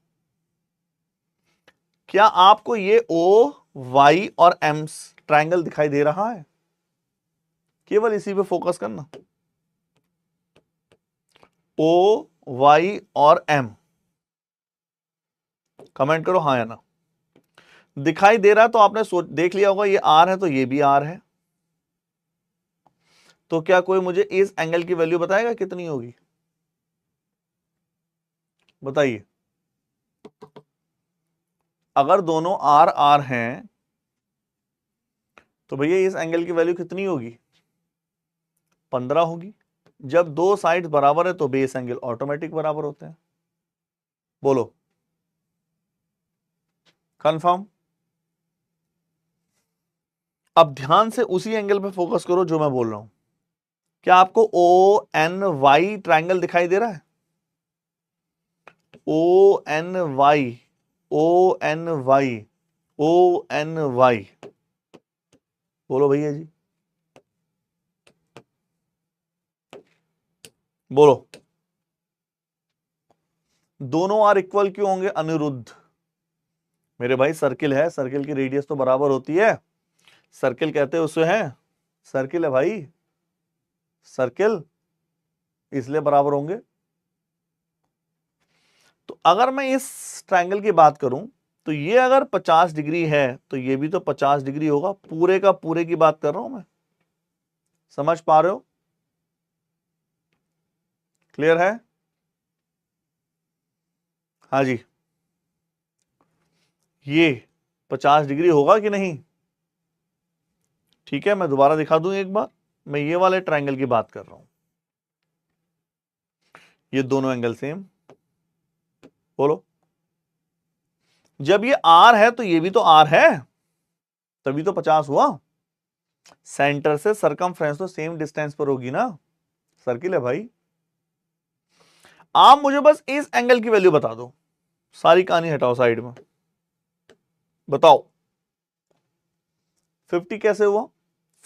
क्या आपको ये ओ वाई और एम ट्रायंगल दिखाई दे रहा है? केवल इसी पे फोकस करना। ओ वाई और एम, कमेंट करो हाँ या ना। दिखाई दे रहा है तो आपने देख लिया होगा ये आर है तो ये भी आर है। तो क्या कोई मुझे इस एंगल की वैल्यू बताएगा कितनी होगी? बताइए। अगर दोनों आर आर हैं तो भैया इस एंगल की वैल्यू कितनी होगी? 15 होगी। जब दो साइड बराबर है तो बेस एंगल ऑटोमेटिक बराबर होते हैं। बोलो कंफर्म। अब ध्यान से उसी एंगल पे फोकस करो जो मैं बोल रहा हूं। क्या आपको ओ एन वाई ट्रायंगल दिखाई दे रहा है? O N Y, O N Y, O N Y, बोलो भैया जी बोलो। दोनों आर इक्वल क्यों होंगे? अनिरुद्ध मेरे भाई, सर्किल है, सर्किल की रेडियस तो बराबर होती है। सर्किल कहते हैं उसे, है सर्किल है भाई, सर्किल इसलिए बराबर होंगे। तो अगर मैं इस ट्रायंगल की बात करूं तो ये अगर 50 डिग्री है तो ये भी तो 50 डिग्री होगा। पूरे का पूरे की बात कर रहा हूं मैं, समझ पा रहे हो? क्लियर है? हाँ जी, ये 50 डिग्री होगा कि नहीं? ठीक है, मैं दोबारा दिखा दूं एक बार। मैं ये वाले ट्रायंगल की बात कर रहा हूं, ये दोनों एंगल सेम। बोलो, जब ये आर है तो ये भी तो आर है, तभी तो 50 हुआ। सेंटर से सरकमफ्रेंस तो सेम डिस्टेंस पर होगी ना, सर्किल है भाई। आप मुझे बस इस एंगल की वैल्यू बता दो, सारी कहानी हटाओ साइड में, बताओ 50 कैसे हुआ?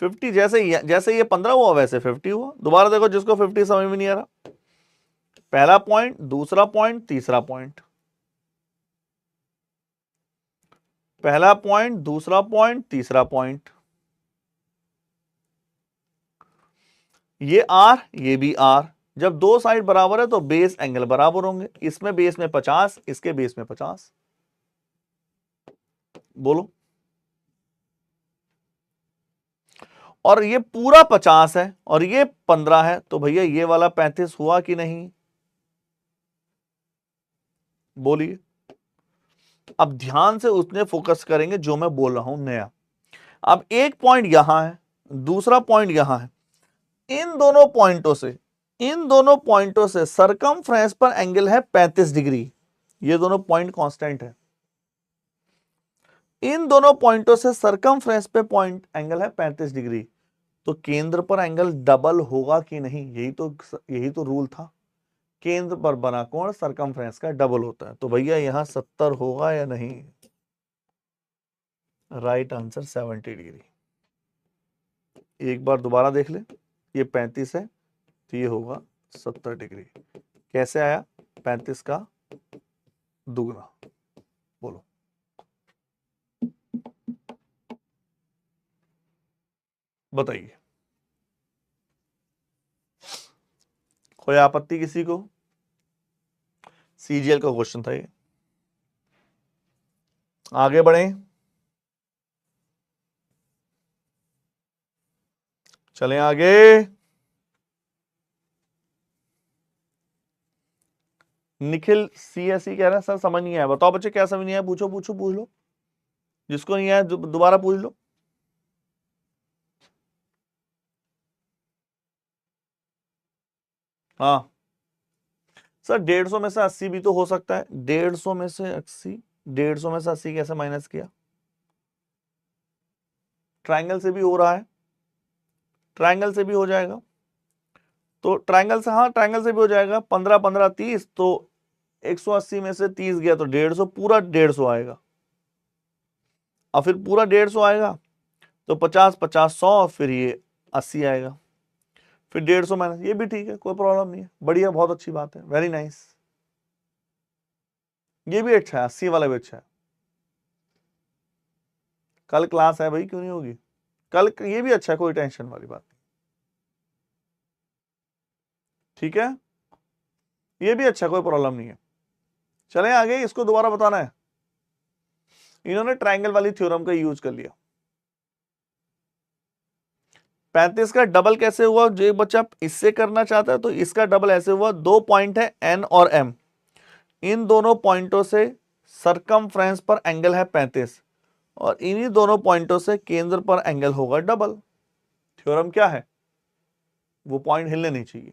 50 जैसे ये 15 हुआ वैसे 50 हुआ। दोबारा देखो, जिसको 50 समझ में नहीं आ रहा, पहला पॉइंट, दूसरा पॉइंट, तीसरा पॉइंट, पहला पॉइंट, दूसरा पॉइंट, तीसरा पॉइंट, ये आर, ये भी आर। जब दो साइड बराबर है तो बेस एंगल बराबर होंगे। इसमें बेस में 50, इसके बेस में 50। बोलो। और ये पूरा 50 है और ये 15 है, तो भैया ये वाला 35 हुआ कि नहीं? बोलिए। अब ध्यान से उसने फोकस करेंगे जो मैं बोल रहा हूं नया। अब एक पॉइंट यहां है, दूसरा पॉइंट यहां है। इन दोनों पॉइंटों से सरकमफ्रेंस पर एंगल है 35 डिग्री। ये दोनों पॉइंट कांस्टेंट है। इन दोनों पॉइंटों से सरकमफ्रेंस पे पॉइंट एंगल है 35 डिग्री। तो केंद्र पर एंगल डबल होगा कि नहीं? यही तो रूल था। केंद्र पर बना कोण सरकमफ्रेंस का डबल होता है। तो भैया यहां 70 होगा या नहीं? Right answer 70 degree. एक बार दोबारा देख ले। ये 35 है तो ये होगा 70 डिग्री। कैसे आया? 35 का दुगना। बोलो। बताइए। कोई आपत्ति किसी को? सीजीएल का क्वेश्चन था ये। आगे बढ़े। चलें आगे। निखिल सीएसई कह रहा है सर समझ नहीं आया। बताओ बच्चे क्या समझ नहीं आया? पूछो पूछ लो। जिसको नहीं आया दोबारा पूछ लो। हाँ सर 150 में से 80 भी तो हो सकता है। 150 में से 80, 150 में से 80 कैसे माइनस किया? ट्रायंगल से भी हो रहा है, ट्रायंगल से भी हो जाएगा। तो ट्रायंगल से, हाँ ट्रायंगल से भी हो जाएगा। 15 15 30, तो 180 में से 30 गया तो 150, पूरा 150 आएगा। और फिर पूरा 150 आएगा तो 50 50 100, फिर ये 80 आएगा। फिर 150 माइनस, ये भी ठीक है, कोई प्रॉब्लम नहीं है। बढ़िया, बहुत अच्छी बात है, वेरी नाइस। ये भी अच्छा है, 80 वाला भी अच्छा है। कल क्लास है भाई, क्यों नहीं होगी? कल ये भी अच्छा है, कोई टेंशन वाली बात नहीं। ठीक है, ये भी अच्छा, कोई प्रॉब्लम नहीं है। चलें आगे। इसको दोबारा बताना है। इन्होंने ट्रायंगल वाली थ्योरम का यूज कर लिया। 35 का डबल कैसे हुआ? जो एक बच्चा इससे करना चाहता है तो इसका डबल ऐसे हुआ। दो पॉइंट है एन और एम, इन दोनों पॉइंटों से सरकमफ्रेंस पर एंगल है 35 और इन्हीं दोनों पॉइंटों से केंद्र पर एंगल होगा डबल। थ्योरम क्या है? वो पॉइंट हिलने नहीं चाहिए।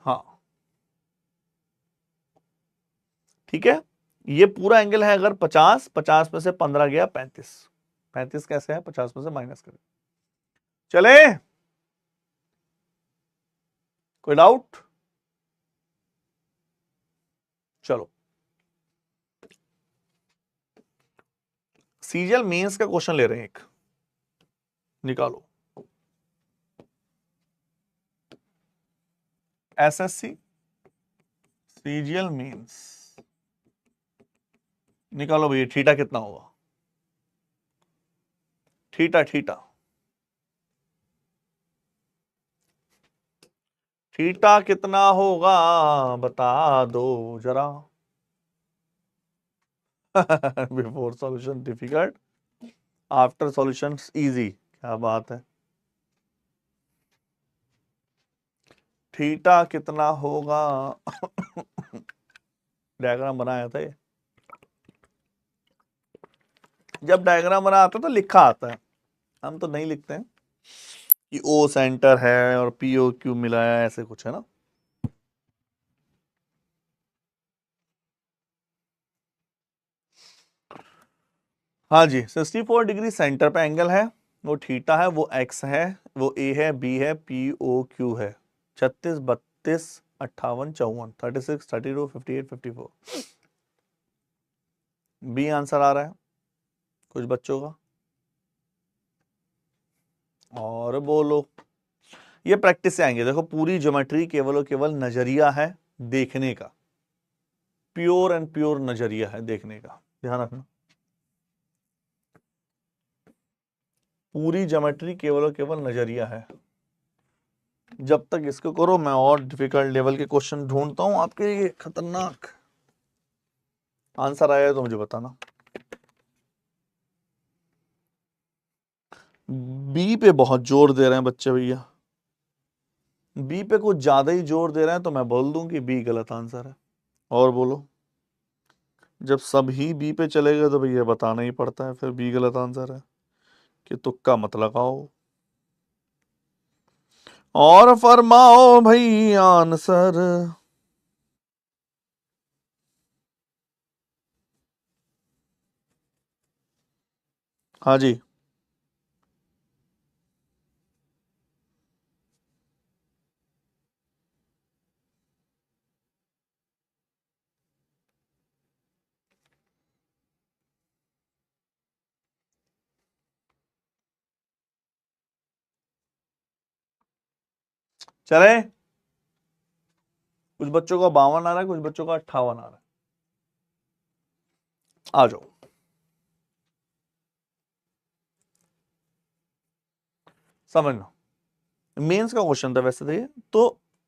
हाँ ठीक है। ये पूरा एंगल है अगर 50, 50 में से 15 गया 35। 35 कैसे है? 50 में से माइनस करें। चले, कोई डाउट? चलो, सीजीएल मेंस का क्वेश्चन ले रहे हैं एक, निकालो। एसएससी सीजीएल मेंस निकालो भैया। थीटा कितना होगा? थीटा थीटा थीटा कितना होगा बता दो जरा। Before solution difficult, after solution easy. क्या बात है। थीटा कितना होगा? डायग्राम बनाया था ये। जब डायग्राम बना आता तो लिखा आता है, हम तो नहीं लिखते हैं कि ओ सेंटर है और पी ओ क्यू मिलाया, ऐसे कुछ है ना। हाँ जी, 64 डिग्री सेंटर पे एंगल है। वो थीटा है, वो एक्स है, वो ए है, बी है, पी ओ क्यू है। 36 32 58 54, 36 32 58 54। बी आंसर आ रहा है कुछ बच्चों का। और बोलो। ये प्रैक्टिस से आएंगे। देखो पूरी ज्योमेट्री केवल और केवल नजरिया है देखने का। प्योर एंड प्योर नजरिया है देखने का, ध्यान रखना। पूरी ज्योमेट्री केवल और केवल नजरिया है। जब तक इसको करो मैं और डिफिकल्ट लेवल के क्वेश्चन ढूंढता हूं आपके लिए खतरनाक। आंसर आया तो मुझे बताना। बी पे बहुत जोर दे रहे हैं बच्चे भैया, बी पे कुछ ज्यादा ही जोर दे रहे हैं, तो मैं बोल दूं कि बी गलत आंसर है। और बोलो, जब सब ही बी पे चले गए तो भैया बताना ही पड़ता है, फिर बी गलत आंसर है कि तुक्का मत लगाओ। और फरमाओ भाई आंसर। हाँ जी, चले। कुछ बच्चों का 52 आ रहा है, कुछ बच्चों का 58 आ रहा है। आ जाओ। समझना, मेंस का क्वेश्चन था वैसे तो ये। तो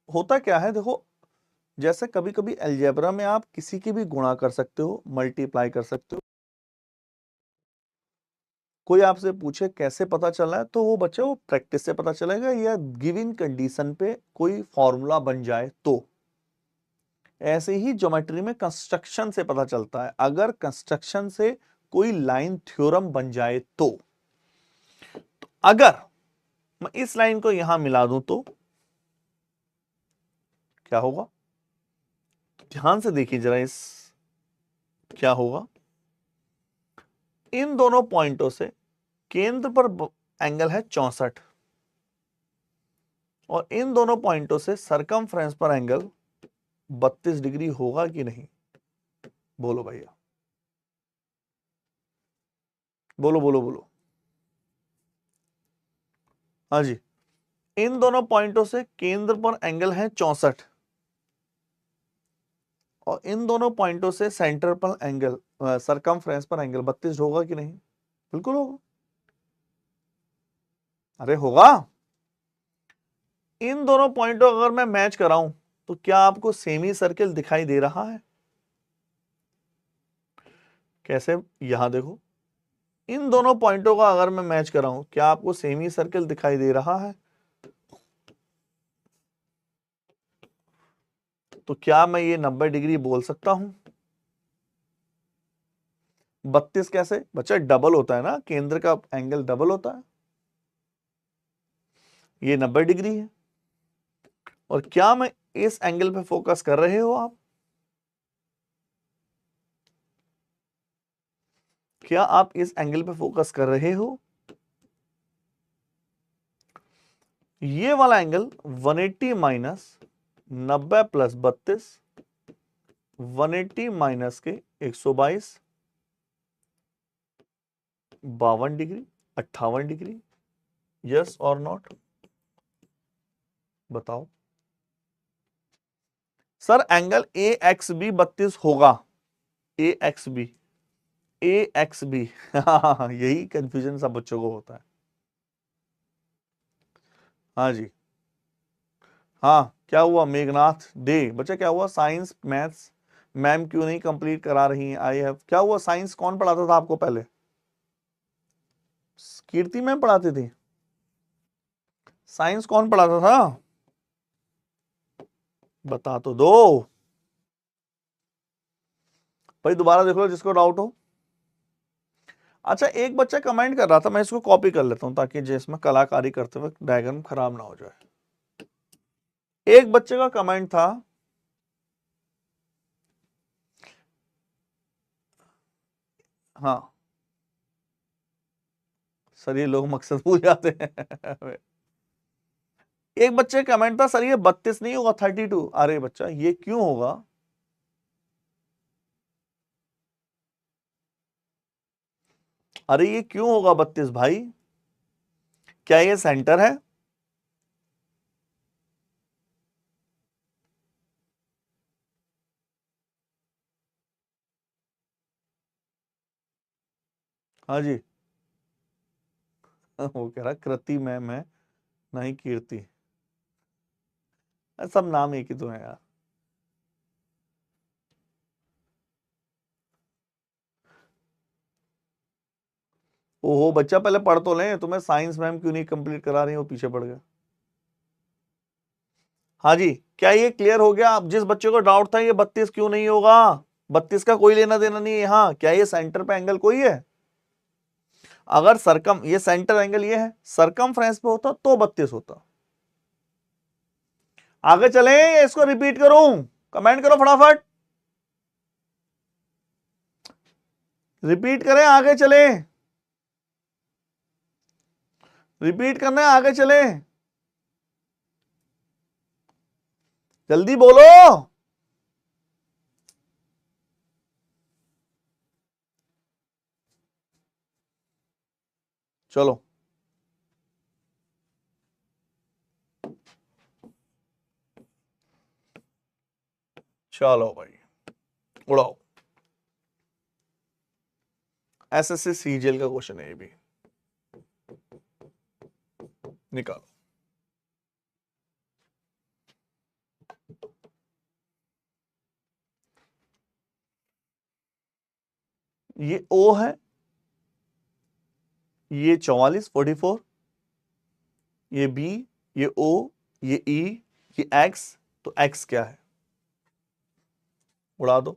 होता क्या है देखो, जैसे कभी कभी अलजेब्रा में आप किसी की भी गुणा कर सकते हो, मल्टीप्लाई कर सकते हो। कोई आपसे पूछे कैसे पता चला है, तो वो बच्चे वो प्रैक्टिस से पता चलेगा, या गिवन कंडीशन पे कोई फॉर्मूला बन जाए तो। ऐसे ही ज्योमेट्री में कंस्ट्रक्शन से पता चलता है, अगर कंस्ट्रक्शन से कोई लाइन थ्योरम बन जाए तो अगर मैं इस लाइन को यहां मिला दूं तो क्या होगा? ध्यान से देखिए जरा इस, क्या होगा? इन दोनों पॉइंटों से केंद्र पर एंगल है 64 और इन दोनों पॉइंटों से सरकमफ्रेंस पर एंगल 32 डिग्री होगा कि नहीं? बोलो भैया, बोलो बोलो बोलो। हाँ जी, इन दोनों पॉइंटों से केंद्र पर एंगल है 64 और इन दोनों पॉइंटों से सेंटर पर एंगल, सरकमफ्रेंस पर एंगल 32 होगा कि नहीं? बिल्कुल होगा। अरे होगा। इन दोनों पॉइंटों अगर मैं मैच कराऊं तो क्या आपको सेमी सर्किल दिखाई दे रहा है? कैसे? यहां देखो, इन दोनों पॉइंटों का अगर मैं मैच कराऊं, क्या आपको सेमी सर्किल दिखाई दे रहा है? तो क्या मैं ये 90 डिग्री बोल सकता हूं? 32 कैसे बच्चा? डबल होता है ना, केंद्र का एंगल डबल होता है। ये 90 डिग्री है। और क्या मैं इस एंगल पे फोकस कर रहे हो आप? क्या आप इस एंगल पे फोकस कर रहे हो? ये वाला एंगल 180 माइनस 90 प्लस 32, 180 माइनस के 122, 52 डिग्री, 58 डिग्री। यस और नॉट? बताओ sir. Angle A X B 32 होगा। A X B, A X B यही कंफ्यूजन सब बच्चों को होता है। हाँ जी। हाँ, क्या हुआ मेघनाथ डे? बच्चा क्या हुआ? साइंस मैथ्स मैम क्यों नहीं कंप्लीट करा रही हैं? आई हैव, क्या हुआ? साइंस कौन पढ़ाता था आपको पहले? कीर्ति मैम पढ़ाती थी। साइंस कौन पढ़ाता था? बता तो दो भाई, दोबारा देख लो जिसको डाउट हो। अच्छा, एक बच्चा कमेंट कर रहा था, मैं इसको कॉपी कर लेता हूं ताकि जिसमें कलाकारी करते वक्त डायग्राम खराब ना हो जाए। एक बच्चे का कमेंट था, हाँ सर ये लोग मकसद भूल जाते हैं एक बच्चे का कमेंट था, सर ये 32 नहीं होगा 32। अरे बच्चा ये क्यों होगा? अरे ये क्यों होगा 32 भाई? क्या ये सेंटर है? हाँ जी। वो कह रहा कृति मैम है, नहीं कीर्ति। सब नाम एक ही तो है यार। ओहो बच्चा पहले पढ़ तो लें, तुम्हें साइंस मैम क्यों नहीं कंप्लीट करा रही हो, पीछे पड़ गए। हाँ जी, क्या ये क्लियर हो गया? अब जिस बच्चे को डाउट था ये 32 क्यों नहीं होगा, 32 का कोई लेना देना नहीं है यहाँ। क्या ये सेंटर पे एंगल कोई है? अगर सरकम, ये सेंटर एंगल ये है, सरकमफ्रेंस पे होता तो 32 होता। आगे चलें या इसको रिपीट करूं? कमेंट करो फटाफट, रिपीट करें आगे चलें? रिपीट करना है, आगे चलें? जल्दी बोलो। चलो चलो भाई उड़ाओ। एसएससी सीजीएल का क्वेश्चन है ये भी, निकालो। ये ओ है, ये 44 ये बी, ये ओ, ये ई, ये एक्स। तो एक्स क्या है? उड़ा दो।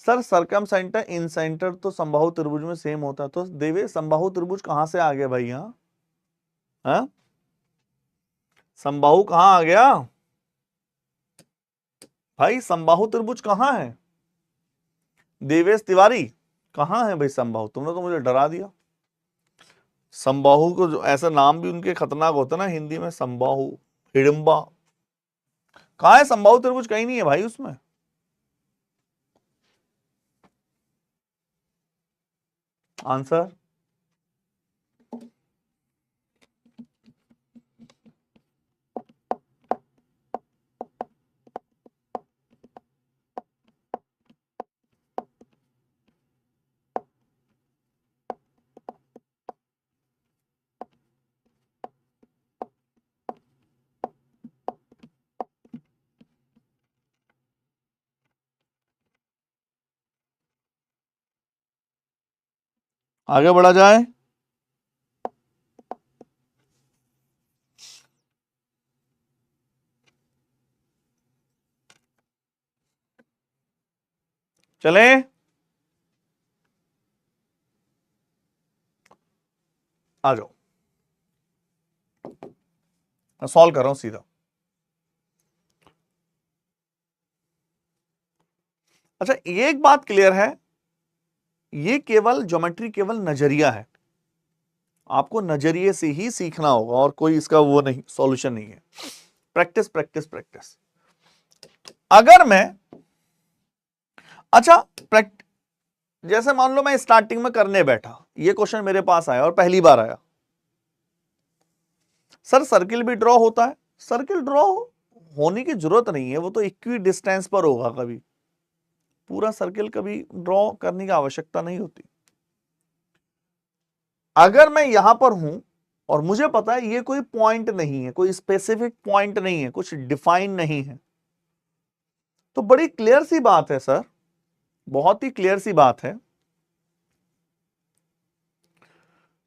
सर सरकम सेंटर इन सेंटर तो समबाहु त्रिभुज में सेम होता है, तो देवे समबाहु त्रिभुज कहां से आ गया भाई यहाँ? हाँ, समबाहु कहां आ गया भाई? समबाहु त्रिभुज कहां है? देवेश तिवारी कहां है भाई समबाहु? तुमने तो मुझे डरा दिया। समबाहु को जो ऐसा नाम भी उनके खतरनाक होता है ना हिंदी में, समबाहु, हिडिंबा। कहां है समबाहु त्रिभुज? कहीं नहीं है भाई उसमें। आंसर आगे बढ़ा जाए। चले, आ जाओ, मैं सॉल्व कर रहा हूं सीधा। अच्छा एक बात क्लियर है, ये केवल ज्योमेट्री केवल नजरिया है, आपको नजरिए से ही सीखना होगा और कोई इसका वो नहीं, सॉल्यूशन नहीं है। Practice practice practice. अगर मैं, अच्छा जैसे मान लो मैं स्टार्टिंग में करने बैठा, ये क्वेश्चन मेरे पास आया और पहली बार आया, सर सर्किल भी ड्रॉ होता है। सर्किल ड्रॉ होने की जरूरत नहीं है, वो तो इक्वी डिस्टेंस पर होगा, कभी पूरा सर्किल कभी ड्रॉ करने की आवश्यकता नहीं होती। अगर मैं यहां पर हूं और मुझे पता है ये कोई पॉइंट नहीं है, कोई स्पेसिफिक पॉइंट नहीं है, कुछ डिफाइन नहीं है, तो बड़ी क्लियर सी बात है सर, बहुत ही क्लियर सी बात है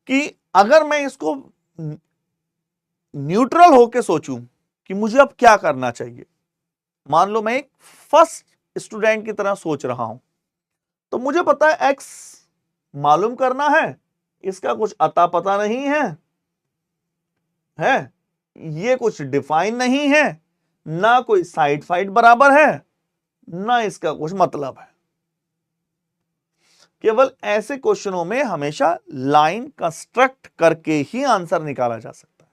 कि अगर मैं इसको न्यूट्रल होके सोचूं कि मुझे अब क्या करना चाहिए, मान लो मैं एक फर्स्ट स्टूडेंट की तरह सोच रहा हूं, तो मुझे पता है एक्स मालूम करना है, इसका कुछ अता पता नहीं है, ये कुछ डिफाइन नहीं है, ना कोई साइड फाइड बराबर है, ना इसका कुछ मतलब है। केवल ऐसे क्वेश्चनों में हमेशा लाइन कंस्ट्रक्ट करके ही आंसर निकाला जा सकता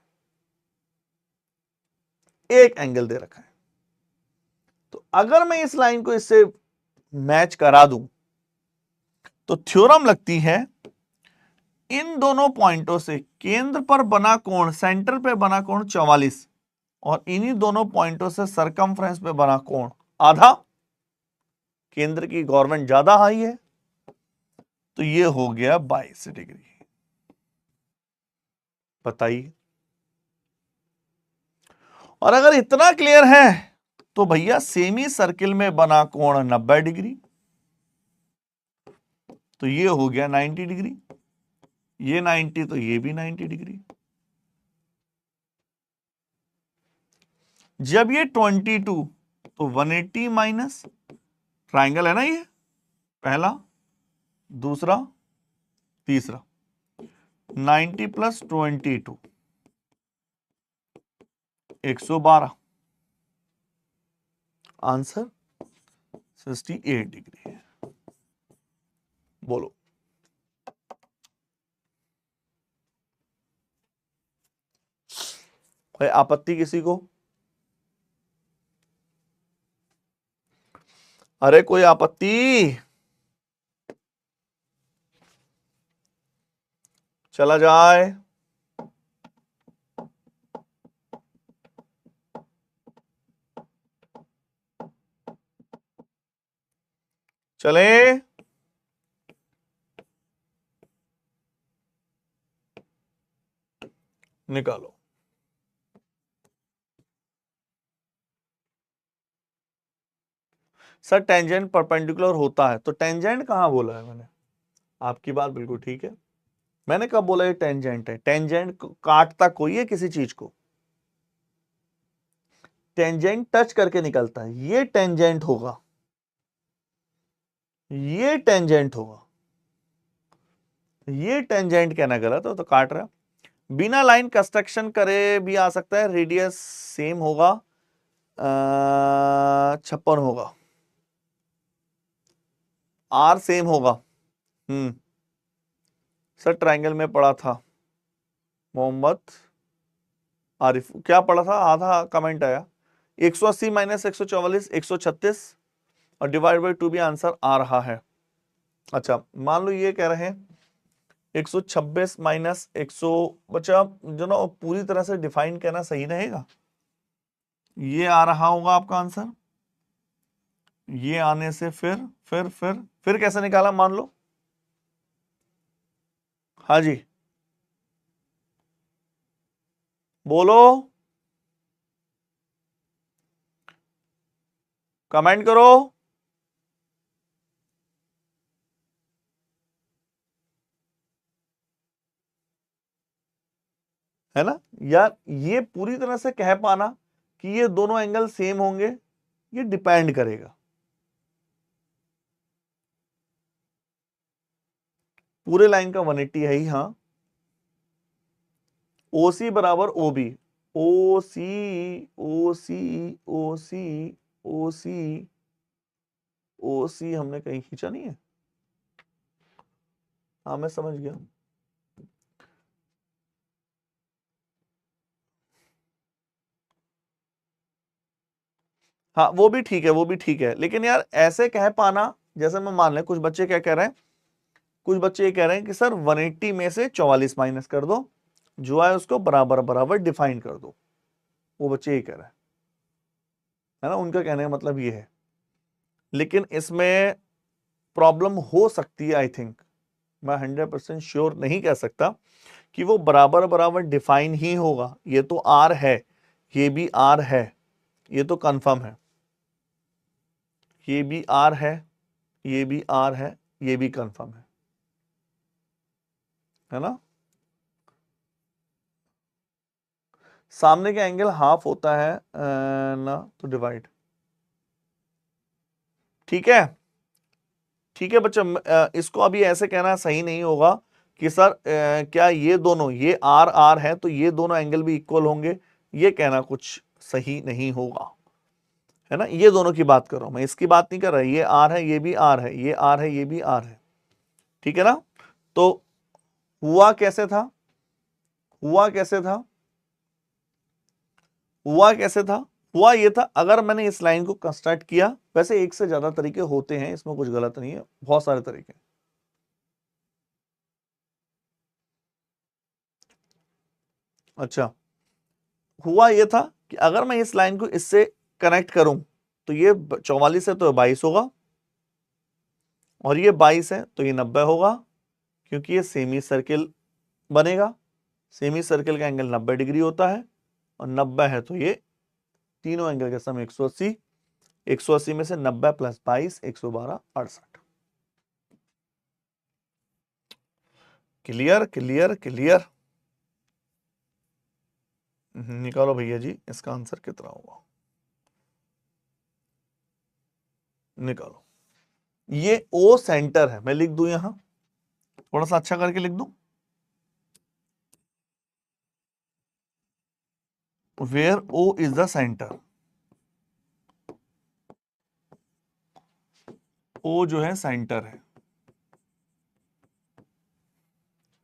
है। एक एंगल दे रखा है, तो अगर मैं इस लाइन को इससे मैच करा दूं तो थ्योरम लगती है इन दोनों पॉइंटों से केंद्र पर बना कोण, सेंटर पे बना कोण 44 और इन्हीं दोनों पॉइंटों से सरकमफ्रेंस पे बना कोण आधा। केंद्र की गवर्नमेंट ज्यादा हाई है तो ये हो गया 22 डिग्री। बताइए। और अगर इतना क्लियर है तो भैया सेमी सर्किल में बना कोण 90 डिग्री, तो ये हो गया 90 डिग्री, ये 90 तो ये भी 90 डिग्री। जब ये 22 तो 180 माइनस ट्राइंगल है ना, ये पहला दूसरा तीसरा, 90 प्लस 22 112, आंसर 68 डिग्री है। बोलो। कोई आपत्ति किसी को? अरे कोई आपत्ति? चला जाए। चले। निकालो। सर टेंजेंट परपेंडिकुलर होता है, तो टेंजेंट कहां बोला है मैंने? आपकी बात बिल्कुल ठीक है। मैंने कब बोला ये टेंजेंट है? टेंजेंट काटता कोई है किसी चीज को? टेंजेंट टच करके निकलता है, ये टेंजेंट होगा, ये टेंजेंट होगा। ये टेंजेंट कहना गलत है, तो काट रहा है। बिना लाइन कंस्ट्रक्शन करे भी आ सकता है, रेडियस सेम होगा, 56 होगा, आर सेम होगा। सर ट्रायंगल में पढ़ा था, मोहम्मद आरिफ क्या पढ़ा था? आधा कमेंट आया। 180 माइनस 144 136 और डिवाइड बाई 2 भी आंसर आ रहा है। अच्छा मान लो ये कह रहे हैं 126 माइनस 100, बच्चा जो ना पूरी तरह से डिफाइन करना सही रहेगा। ये आ रहा होगा आपका आंसर, ये आने से फिर कैसे निकाला मान लो? हाँ जी बोलो, कमेंट करो। है ना यार, ये पूरी तरह से कह पाना कि ये दोनों एंगल सेम होंगे, ये डिपेंड करेगा। पूरे लाइन का 180 है ही, हाँ। OC बराबर OB, OC OC OC OC OC हमने कहीं खींचा नहीं है। हाँ मैं समझ गया। हाँ वो भी ठीक है, वो भी ठीक है, लेकिन यार ऐसे कह पाना, जैसे मैं मान लें कुछ बच्चे क्या कह रहे हैं, कुछ बच्चे ये कह रहे हैं कि सर 180 में से 44 माइनस कर दो, जो है उसको बराबर बराबर डिफाइन कर दो। वो बच्चे ये कह रहे हैं, है ना, उनका कहने का मतलब ये है। लेकिन इसमें प्रॉब्लम हो सकती है, आई थिंक, मैं 100% श्योर नहीं कह सकता कि वो बराबर बराबर डिफाइन ही होगा। ये तो आर है, ये भी आर है, ये तो कंफर्म है। ये भी आर है, ये भी आर है, ये भी कंफर्म है ना। सामने का एंगल हाफ होता है ना, तो डिवाइड। ठीक है, ठीक है बच्चों, इसको अभी ऐसे कहना सही नहीं होगा कि सर क्या ये दोनों, ये आर आर है तो ये दोनों एंगल भी इक्वल होंगे, ये कहना कुछ सही नहीं होगा, है ना। ये दोनों की बात कर रहा हूं मैं, इसकी बात नहीं कर रहा। ये आर है, ये भी आर है, ये आर है, ये भी आर है, ठीक है ना। तो हुआ कैसे था, हुआ कैसे था, हुआ कैसे था? हुआ ये था, अगर मैंने इस लाइन को कंस्ट्रक्ट किया, वैसे एक से ज्यादा तरीके होते हैं, इसमें कुछ गलत नहीं है, बहुत सारे तरीके। अच्छा, हुआ ये था कि अगर मैं इस लाइन को इससे कनेक्ट करूं तो ये 44 है तो 22 होगा, और ये 22 है तो ये 90 होगा, क्योंकि ये सेमी सर्किल बनेगा। सेमी सर्किल का एंगल 90 डिग्री होता है, और 90 है तो ये तीनों एंगल का सम 180। 180 में से 90 प्लस 22 112 68। Clear clear clear. निकालो भैया जी, इसका आंसर कितना होगा, निकालो। ये ओ सेंटर है, मैं लिख दूं यहां, थोड़ा सा अच्छा करके लिख दूं, where O is the centre. O जो है सेंटर है,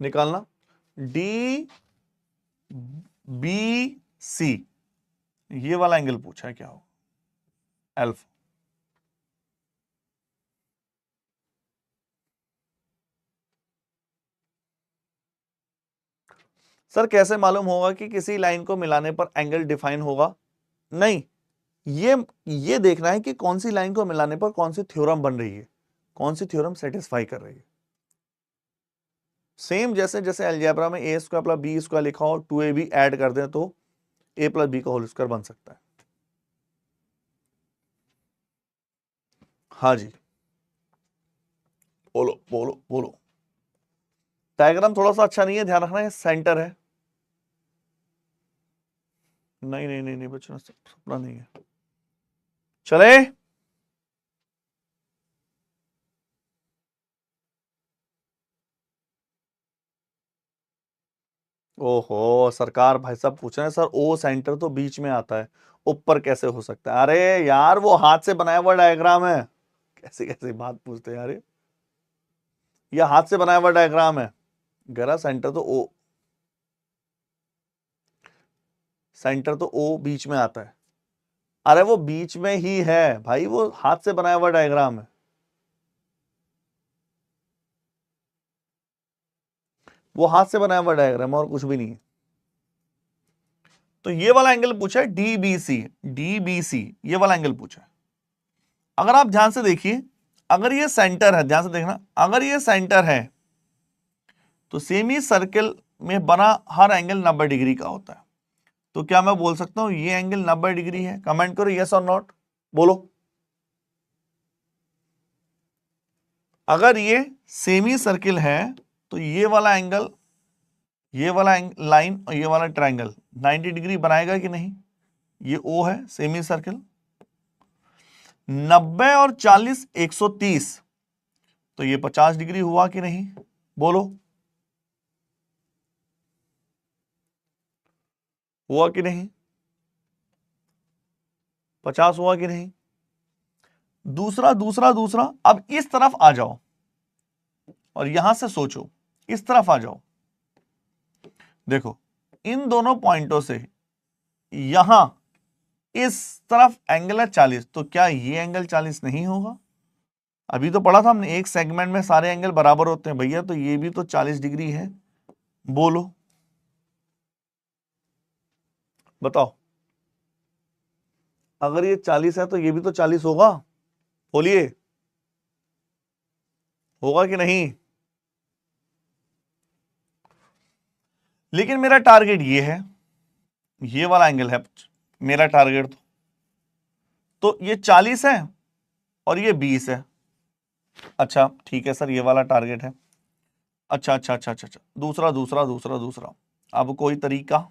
निकालना। डी बी सी, ये वाला एंगल पूछा है क्या हो, अल्फा। सर कैसे मालूम होगा कि किसी लाइन को मिलाने पर एंगल डिफाइन होगा? नहीं, ये देखना है कि कौन सी लाइन को मिलाने पर कौन सी थ्योरम बन रही है, कौन सी थ्योरम सेटिस्फाई कर रही है। सेम जैसे जैसे अलजेब्रा में ए स्क्वायर प्लस बी स्क्वायर लिखा हो, 2ab ऐड कर दें तो a प्लस बी का होल स्क्वायर बन सकता है। हाँ जी, बोलो बोलो बोलो। डायग्राम थोड़ा सा अच्छा नहीं है, ध्यान रखना है, सेंटर है। नहीं नहीं नहीं नहीं बच्चों, सपना नहीं है। चले, ओहो सरकार, भाई साहब पूछ रहे हैं सर ओ सेंटर तो बीच में आता है, ऊपर कैसे हो सकता है? अरे यार वो हाथ से बनाया हुआ डायग्राम है, कैसे कैसे बात पूछते हैं यार, ये हाथ से बनाया हुआ डायग्राम है। गरा सेंटर तो ओ, सेंटर तो ओ बीच में आता है। अरे वो बीच में ही है भाई, वो हाथ से बनाया हुआ डायग्राम है, वो हाथ से बनाया हुआ डायग्राम और कुछ भी नहीं है। तो ये वाला एंगल पूछा है डीबीसी, डीबीसी ये वाला एंगल पूछा है। अगर आप ध्यान से देखिए, अगर ये सेंटर है, ध्यान से देखना, अगर ये सेंटर है तो सेमी सर्किल में बना हर एंगल 90 डिग्री का होता है। तो क्या मैं बोल सकता हूं ये एंगल 90 डिग्री है? कमेंट करो यस और नॉट, बोलो। अगर ये सेमी सर्किल है तो ये वाला एंगल, ये वाला लाइन और ये वाला ट्रायंगल 90 डिग्री बनाएगा कि नहीं? ये ओ है सेमी सर्किल, 90 और 40 130, तो ये 50 डिग्री हुआ कि नहीं, बोलो। हुआ कि नहीं? 50 हुआ कि नहीं? दूसरा दूसरा दूसरा, अब इस तरफ आ जाओ और यहां से सोचो, इस तरफ आ जाओ। देखो इन दोनों पॉइंटों से यहां इस तरफ एंगल है 40, तो क्या ये एंगल 40 नहीं होगा? अभी तो पढ़ा था हमने एक सेगमेंट में सारे एंगल बराबर होते हैं भैया, तो ये भी तो 40 डिग्री है, बोलो बताओ। अगर ये 40 है तो ये भी तो 40 होगा, बोलिए होगा कि नहीं? लेकिन मेरा टारगेट ये है, ये वाला एंगल है मेरा टारगेट, तो ये 40 है और ये 20 है। अच्छा ठीक है सर, ये वाला टारगेट है। अच्छा अच्छा अच्छा अच्छा अच्छा, दूसरा दूसरा दूसरा दूसरा, अब कोई तरीका?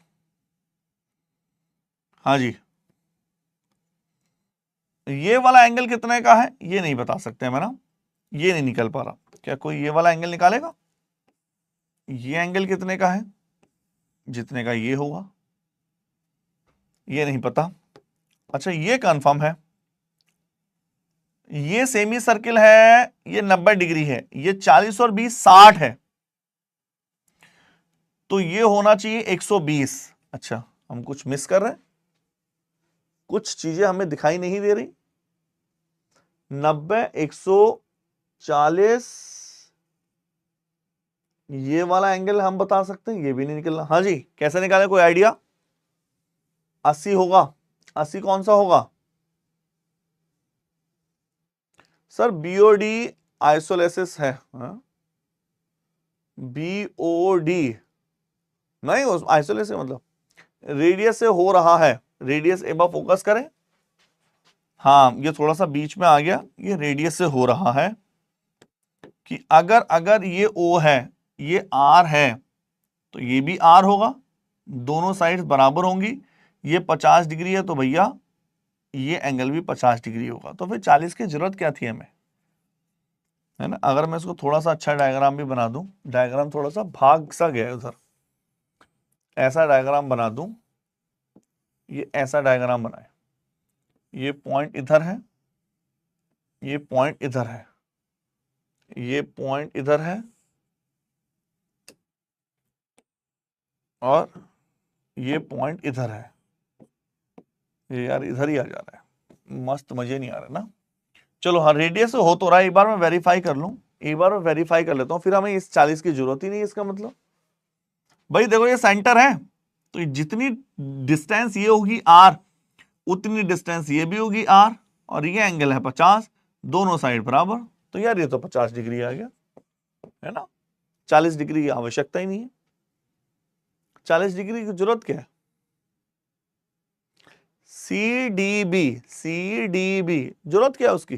हाँ जी, ये वाला एंगल कितने का है ये नहीं बता सकते मैं ना, ये नहीं निकल पा रहा। क्या कोई ये वाला एंगल निकालेगा? ये एंगल कितने का है? जितने का ये होगा, ये नहीं पता। अच्छा ये कंफर्म है, ये सेमी सर्किल है, ये 90 डिग्री है, ये 40 और 20 60 है, तो ये होना चाहिए 120। अच्छा हम कुछ मिस कर रहे हैं, कुछ चीजें हमें दिखाई नहीं दे रही। 90 140 ये वाला एंगल हम बता सकते हैं, ये भी नहीं निकलना। हाँ जी, कैसे निकाले, कोई आइडिया? 80 होगा। 80 कौन सा होगा सर? बीओडी आइसोलेसिस है। बीओडी नहीं, उस आइसोलेसिस मतलब रेडियस से हो रहा है। रेडियस एक बार फोकस करें। हाँ, ये थोड़ा सा बीच में आ गया। ये रेडियस से हो रहा है कि अगर अगर ये O है, ये R है, तो ये भी R होगा, दोनों साइड्स बराबर होंगी। ये 50 डिग्री है तो भैया ये एंगल भी 50 डिग्री होगा। तो फिर 40 की जरूरत क्या थी हमें, है ना? अगर मैं इसको थोड़ा सा अच्छा डायग्राम भी बना दूं, डायग्राम थोड़ा सा भाग सा गया है उधर, ऐसा डायग्राम बना दूं, ये ऐसा डायग्राम बनाए, ये पॉइंट इधर है, ये पॉइंट इधर है, ये पॉइंट इधर है, और ये पॉइंट इधर है। ये यार इधर ही आ जा रहा है, मस्त मजे नहीं आ रहा ना। चलो हाँ, रेडियस से हो तो रहा है, एक बार मैं वेरीफाई कर लूं, एक बार मैं वेरीफाई कर लेता हूं, फिर हमें इस 40 की जरूरत ही नहीं है। इसका मतलब भाई देखो, ये सेंटर है, तो जितनी डिस्टेंस ये होगी R, उतनी डिस्टेंस ये भी होगी R, और ये एंगल है 50, दोनों साइड बराबर। तो यार ये तो 50 डिग्री आ गया, है ना? 40 डिग्री की आवश्यकता ही नहीं है। 40 डिग्री की जरूरत क्या है? सी डी बी जरूरत क्या है उसकी?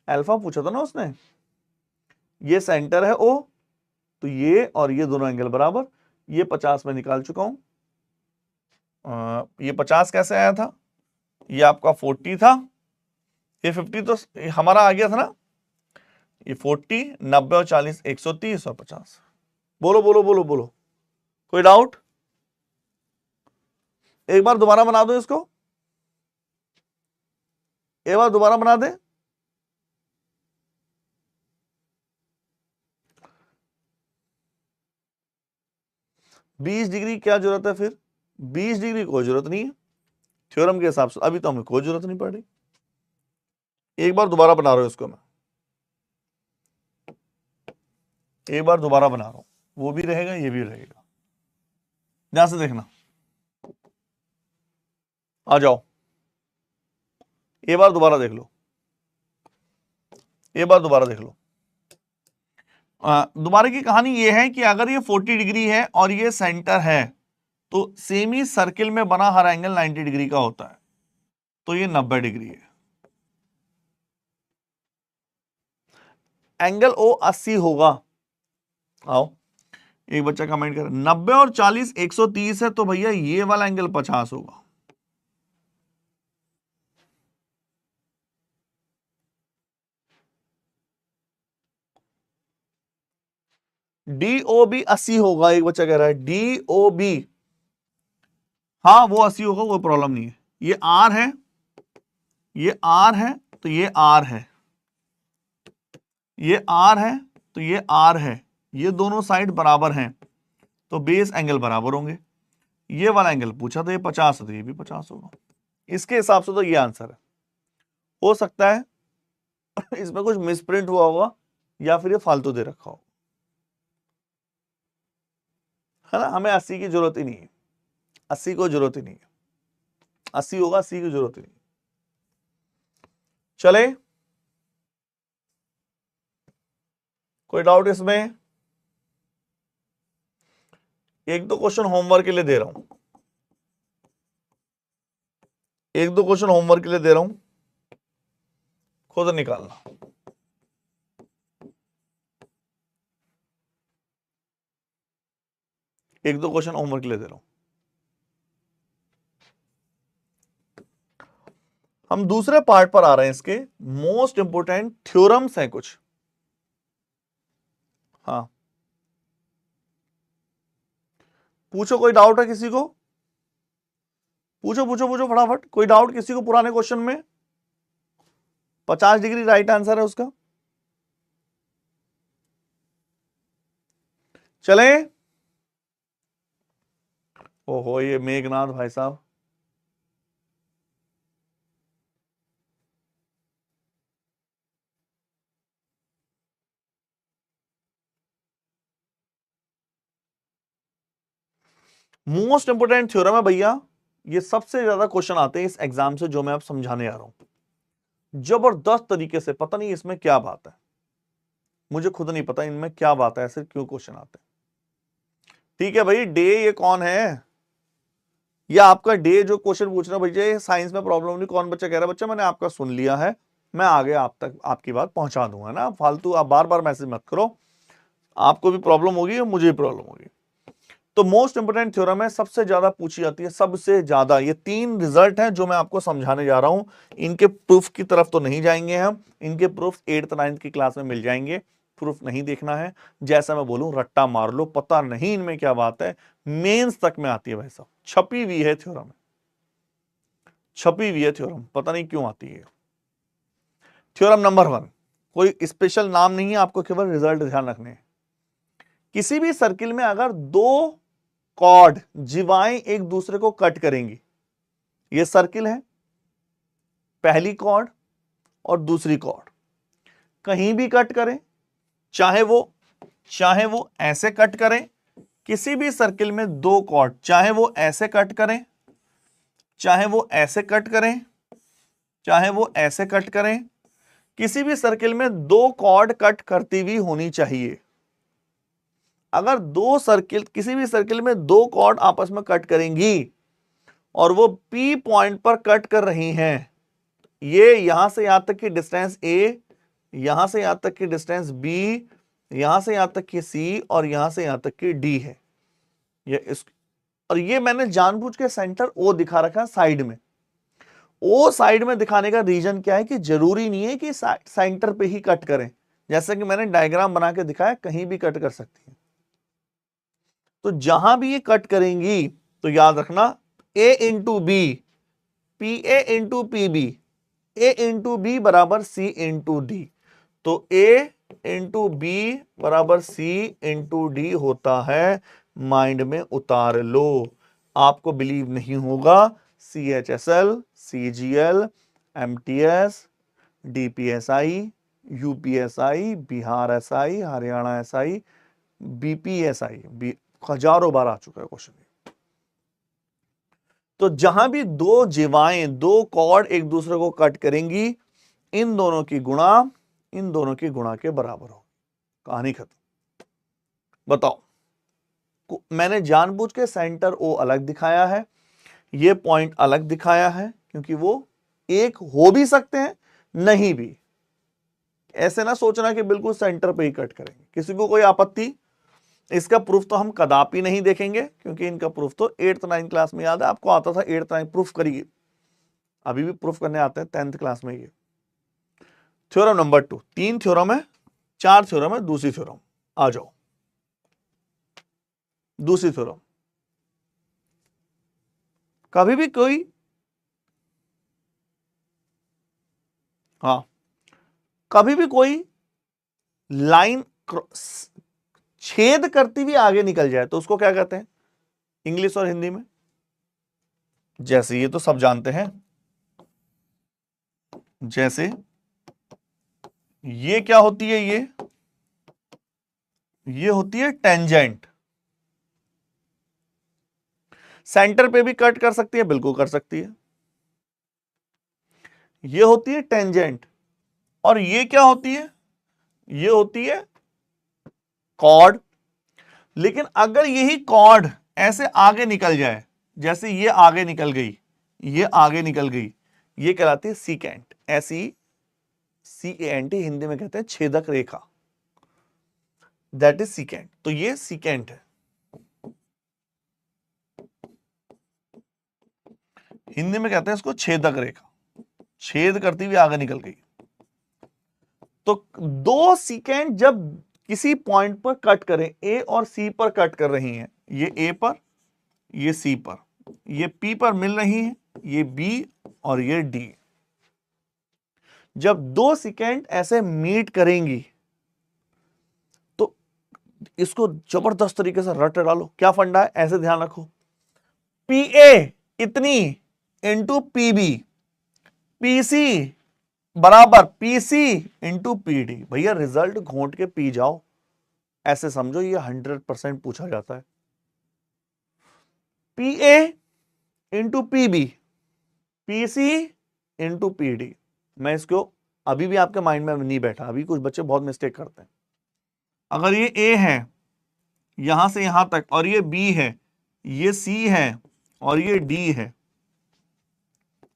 अल्फा पूछा था ना उसने। ये सेंटर है O, तो ये और ये दोनों एंगल बराबर। ये 50 में निकाल चुका हूं। ये 50 कैसे आया था? ये आपका 40 था, ये 50 तो हमारा आ गया था ना। ये 40, 90 और 40, 130 और 50। बोलो बोलो बोलो बोलो, कोई डाउट? एक बार दोबारा बना दो इसको, एक बार दोबारा बना दे। बीस डिग्री क्या जरूरत है फिर? 20 डिग्री कोई जरूरत नहीं है थ्योरम के हिसाब से, अभी तो हमें कोई जरूरत नहीं पड़ रही। एक बार दोबारा बना रहा हूं इसको मैं, एक बार दोबारा बना रहा हूं, वो भी रहेगा ये भी रहेगा। ध्यान से देखना, आ जाओ, एक बार दोबारा देख लो, एक बार दोबारा देख लो। दोबारा की कहानी ये है कि अगर ये 40 डिग्री है और ये सेंटर है, तो सेमी सर्किल में बना हर एंगल 90 डिग्री का होता है, तो ये 90 डिग्री है। एंगल O 80 होगा। आओ, एक बच्चा कमेंट कर, 90 और 40 130 है, तो भैया ये वाला एंगल 50 होगा। DOB 80 होगा, एक बच्चा कह रहा है DOB। हाँ वो 80 होगा, कोई प्रॉब्लम नहीं है। ये R है, ये R है, तो ये R है, ये R है, तो ये R है, ये दोनों साइड बराबर हैं, तो बेस एंगल बराबर होंगे। ये वाला एंगल पूछा तो ये 50 है, तो ये भी 50 होगा। इसके हिसाब से तो ये आंसर है। हो सकता है इसमें कुछ मिसप्रिंट हुआ होगा, या फिर ये फालतू दे रखा हो, है ना? हमें 80 की जरूरत ही नहीं है, 80 को जरूरत ही नहीं है। 80 होगा, 80 की जरूरत ही नहीं। चले, कोई डाउट इसमें? एक दो क्वेश्चन होमवर्क के लिए दे रहा हूं, एक दो क्वेश्चन होमवर्क के लिए दे रहा हूं, खुद निकालना। एक दो क्वेश्चन होमवर्क के लिए दे रहा हूं। हम दूसरे पार्ट पर आ रहे हैं, इसके मोस्ट इंपोर्टेंट थ्योरम्स हैं कुछ। हाँ, पूछो, कोई डाउट है किसी को? पूछो पूछो पूछो फटाफट, कोई डाउट किसी को पुराने क्वेश्चन में? 50 डिग्री राइट आंसर है उसका। चले, ओहो ये मेघनाथ भाई साहब, मोस्ट इंपोर्टेंट थ्योरम है भैया, ये सबसे ज्यादा क्वेश्चन आते हैं इस एग्जाम से जो मैं अब समझाने जा रहा हूं, जबरदस्त तरीके से। पता नहीं इसमें क्या बात है, मुझे खुद नहीं पता इनमें क्या बात है, ऐसे क्यों क्वेश्चन आते हैं। ठीक है भाई, डे ये कौन है, या आपका डे जो क्वेश्चन पूछ रहा है भैया, साइंस में प्रॉब्लम नहीं, कौन बच्चा कह रहा है, बच्चा मैंने आपका सुन लिया है, मैं आगे आप तक आपकी बात पहुंचा दूंगा ना, फालतू आप बार बार मैसेज मत करो, आपको भी प्रॉब्लम होगी और मुझे भी प्रॉब्लम होगी। तो मोस्ट इंपोर्टेंट थ्योरम है, सबसे ज्यादा पूछी जाती है, सबसे ज्यादा। ये 3 रिजल्ट हैं जो मैं आपको समझाने जा रहा हूं, इनके प्रूफ की तरफ तो नहीं जाएंगे हम, इनके प्रूफ 8th 9th की क्लास में मिल जाएंगे, प्रूफ नहीं देखना है, जैसा मैं बोलूं रट्टा मार लो, पता नहीं इनमें क्या बात है, मेंस तक में आती है भाई साहब, छपी हुई है थ्योरम, छपी हुई है थ्योरम, पता नहीं क्यों आती है। थ्योरम नंबर 1, कोई स्पेशल नाम नहीं है, आपको केवल रिजल्ट ध्यान रखने हैं। किसी भी सर्किल में अगर 2 कॉर्ड जीवाएं एक दूसरे को कट करेंगी, ये सर्किल है, पहली कॉर्ड और दूसरी कॉर्ड कहीं भी कट करें, चाहे वो ऐसे कट करें, किसी भी सर्किल में 2 कॉर्ड, चाहे वो ऐसे कट करें, चाहे वो ऐसे कट करें, चाहे वो ऐसे कट करें, किसी भी सर्किल में 2 कॉर्ड कट करती हुई होनी चाहिए। अगर किसी भी सर्किल में 2 कॉर्ड आपस में कट करेंगी और वो P पॉइंट पर कट कर रही हैं, ये यहां से यहां तक की डिस्टेंस A, यहां से यहां तक की डिस्टेंस B, यहां से यहां तक की C और यहां से यहां तक की D है। और ये मैंने जानबूझ के सेंटर O दिखा रखा साइड में। O साइड में दिखाने का रीजन क्या है कि जरूरी नहीं है कि सेंटर पे ही कट करें, जैसे कि मैंने डायग्राम बना के दिखाया, कहीं भी कट कर सकती है। तो जहां भी ये कट करेंगी तो याद रखना A into B, PA into PB, A into B बराबर C इंटू डी। तो A इंटू बी बराबर C इंटू डी होता है, माइंड में उतार लो, आपको बिलीव नहीं होगा, CHSL, CGL, MTS, DPSI, UPSI, Bihar SI, Haryana SI, BPSI, हजारों बार आ चुका है क्वेश्चन। तो जहां भी 2 जीवाएं, 2 कॉर्ड एक दूसरे को कट करेंगी, इन दोनों की गुणा के बराबर हो, कहानी खत्म। बताओ, मैंने जानबूझ के सेंटर O अलग दिखाया है, ये पॉइंट अलग दिखाया है, क्योंकि वो एक हो भी सकते हैं, नहीं भी। ऐसे ना सोचना कि बिल्कुल सेंटर पे ही कट करेंगे, किसी को कोई आपत्ति? इसका प्रूफ तो हम कदापि नहीं देखेंगे, क्योंकि इनका प्रूफ तो 8th 9th क्लास में, याद है आपको, आता था 8th 9th प्रूफ करिए, अभी भी प्रूफ करने आते हैं 10th क्लास में। ये थ्योरम नंबर 2, 3 थ्योरम है, 4 थ्योरम है, दूसरी थ्योरम आ जाओ। दूसरी थ्योरम, कभी भी कोई लाइन छेद करती हुई आगे निकल जाए तो उसको क्या कहते हैं इंग्लिश और हिंदी में? जैसे ये तो सब जानते हैं, जैसे ये क्या होती है, ये होती है टेंजेंट। सेंटर पे भी कट कर सकती है, बिल्कुल कर सकती है, ये होती है टेंजेंट। और ये क्या होती है? ये होती है कॉर्ड। लेकिन अगर यही कॉर्ड ऐसे आगे निकल जाए, जैसे ये आगे निकल गई, ये आगे निकल गई, ये कहलाती है सीकेंट। SECANT, हिंदी में कहते हैं छेदक रेखा, दैट इज सीकेंट। तो ये सीकेंट है, हिंदी में कहते हैं इसको छेदक रेखा, छेद करती हुई आगे निकल गई। तो 2 सीकेंट जब किसी पॉइंट पर कट करें, A और C पर कट कर रही हैं, ये A पर, ये C पर, ये P पर मिल रही है, ये B और ये D। जब 2 सीकेंट ऐसे मीट करेंगी तो इसको जबरदस्त तरीके से रट डालो। क्या फंडा है, ऐसे ध्यान रखो, PA इतनी इंटू PB, PC बराबर PC इंटू PD। भैया रिजल्ट घोंट के पी जाओ, ऐसे समझो ये 100% पूछा जाता है। P A into P B, P C into P D. मैं इसको अभी भी आपके माइंड में नहीं बैठा, अभी कुछ बच्चे बहुत मिस्टेक करते हैं। अगर ये ए है यहां से यहां तक, और ये बी है, ये सी है, और ये डी है,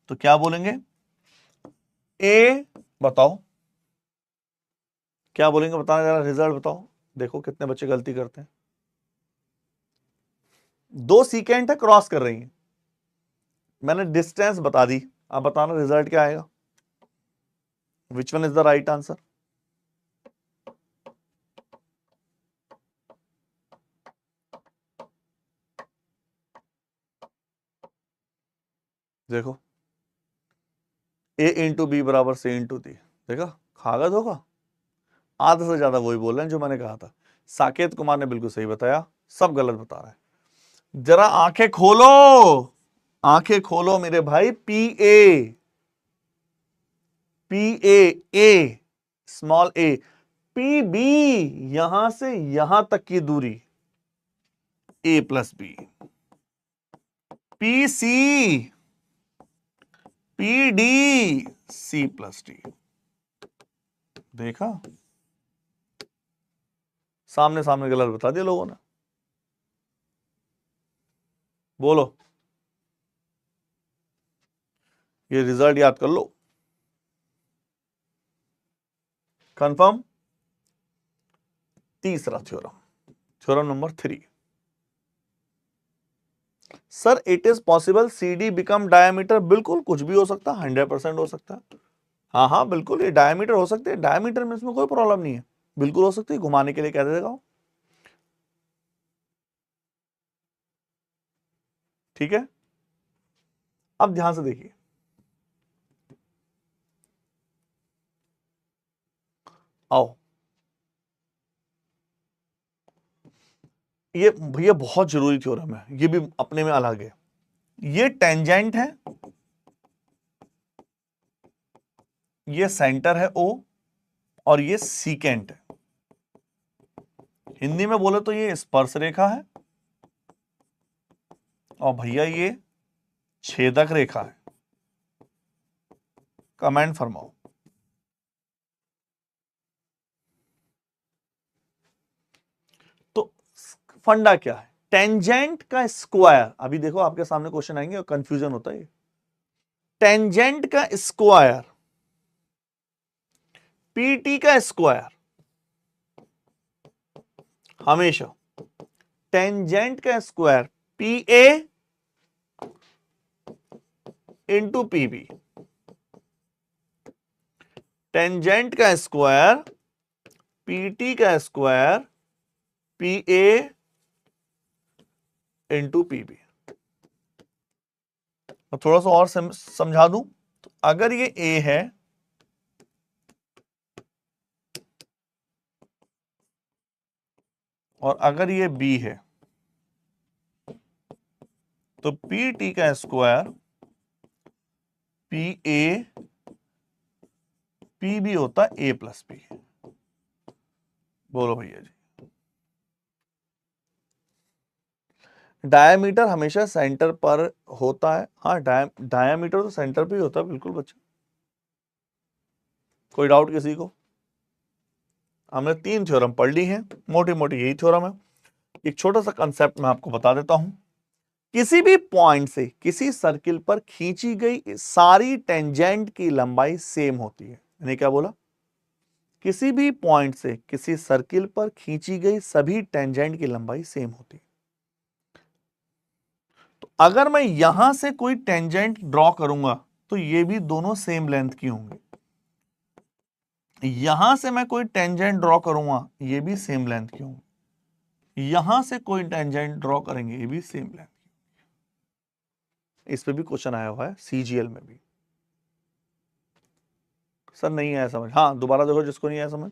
तो क्या बोलेंगे? ए, बताओ क्या बोलेंगे, बताना जरा, रिजल्ट बताओ। देखो कितने बच्चे गलती करते हैं। दो सीकेंट है, क्रॉस कर रही हैं, मैंने डिस्टेंस बता दी, अब बताना रिजल्ट क्या आएगा। Which one is the right answer? देखो, ए इंटू बी बराबर सी इंटू डी। देखा, खागा धोखा। आधे से ज्यादा वही बोल रहे हैं जो मैंने कहा था। साकेत कुमार ने बिल्कुल सही बताया, सब गलत बता रहे हैं। जरा आंखें खोलो, आंखें खोलो मेरे भाई। P A, P A small A, P B यहां से यहां तक की दूरी A plus B, P C, P D C plus D. देखा, सामने सामने गलत बता दिया लोगों ने। बोलो, ये रिजल्ट याद कर लो। कंफर्म। तीसरा theorem, theorem number 3। Sir it is possible C D become diameter. बिल्कुल, कुछ भी हो सकता है, 100% हो सकता है। हाँ हाँ बिल्कुल, ये डायमीटर हो सकते हैं, डायमीटर में इसमें कोई प्रॉब्लम नहीं है, बिल्कुल हो सकती है। घुमाने के लिए कह देगा, ठीक है। अब ध्यान से देखिए, आओ, ये बहुत जरूरी थ्योरम है, ये भी अपने में अलग है। ये टेंजेंट है, ये सेंटर है ओ, और ये सीकेंट है। हिंदी में बोले तो ये स्पर्श रेखा है, और भैया ये छेदक रेखा है। कमेंट फरमाओ। तो फंडा क्या है? टेंजेंट का स्क्वायर, अभी देखो आपके सामने क्वेश्चन आएंगे और कंफ्यूजन होता है। टेंजेंट का स्क्वायर, पीटी का स्क्वायर, हमेशा टेंजेंट का square P A into P B, tangent का स्क्वायर पीटी का square P A into P B. थोड़ा सा और समझा दूं, तो अगर ये ए है और अगर ये बी है, तो पी टी का square P A P B होता है ए प्लस बी। बोलो भैया जी, डायमीटर हमेशा सेंटर पर होता है। हाँ, डायमीटर तो सेंटर पे ही होता है, बिल्कुल बच्चे। कोई डाउट किसी को? हमने 3 थ्योरम पढ़ ली हैं, मोटी मोटी यही थ्योरम है। एक छोटा सा कंसेप्ट मैं आपको बता देता हूं। किसी भी पॉइंट से किसी सर्किल पर खींची गई सारी टेंजेंट की लंबाई सेम होती है। मैंने क्या बोला? किसी भी पॉइंट से किसी सर्किल पर खींची गई सभी टेंजेंट की लंबाई सेम होती है। तो अगर मैं यहां से कोई टेंजेंट ड्रॉ करूंगा तो ये भी दोनों सेम लेंथ की होंगी। यहां से मैं कोई टेंजेंट ड्रॉ करूंगा, ये भी सेम लेंथ की होंगी। यहां से कोई टेंजेंट ड्रॉ करेंगे, ये भी सेम लेंथ। इस पे भी क्वेश्चन आया हुआ है सीजीएल में भी। सर नहीं आया समझ? हाँ, दोबारा देखो जिसको नहीं आया समझ।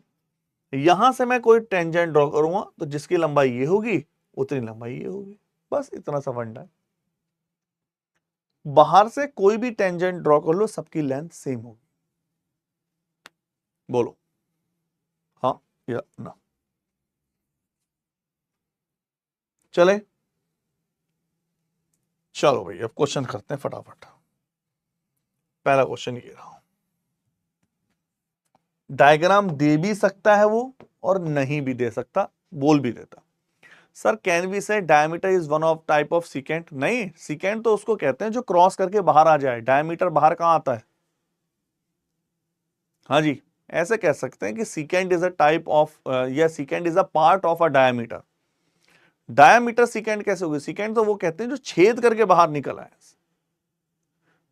यहां से मैं कोई टेंजेंट ड्रॉ करूंगा तो जिसकी लंबाई ये होगी उतनी लंबाई ये होगी, बस इतना सा फंडा है। बाहर से कोई भी टेंजेंट ड्रॉ कर लो, सबकी लेंथ सेम होगी। बोलो हाँ या ना। चले, चलो भाई अब क्वेश्चन करते हैं फटाफट। पहला क्वेश्चन ये रहा, डायग्राम दे भी सकता है वो और नहीं भी दे सकता, बोल भी देता। सर कैन वी से diameter is one of type of secant? नहीं, सीकेंट तो उसको कहते हैं जो क्रॉस करके बाहर आ जाए। डायमीटर बाहर कहां आता है? हाँ जी, ऐसे कह सकते हैं कि secant is a type of या secant is a part of a diameter. Diameter secant कैसे होगी? सीकेंट तो वो कहते हैं जो छेद करके बाहर निकल आए।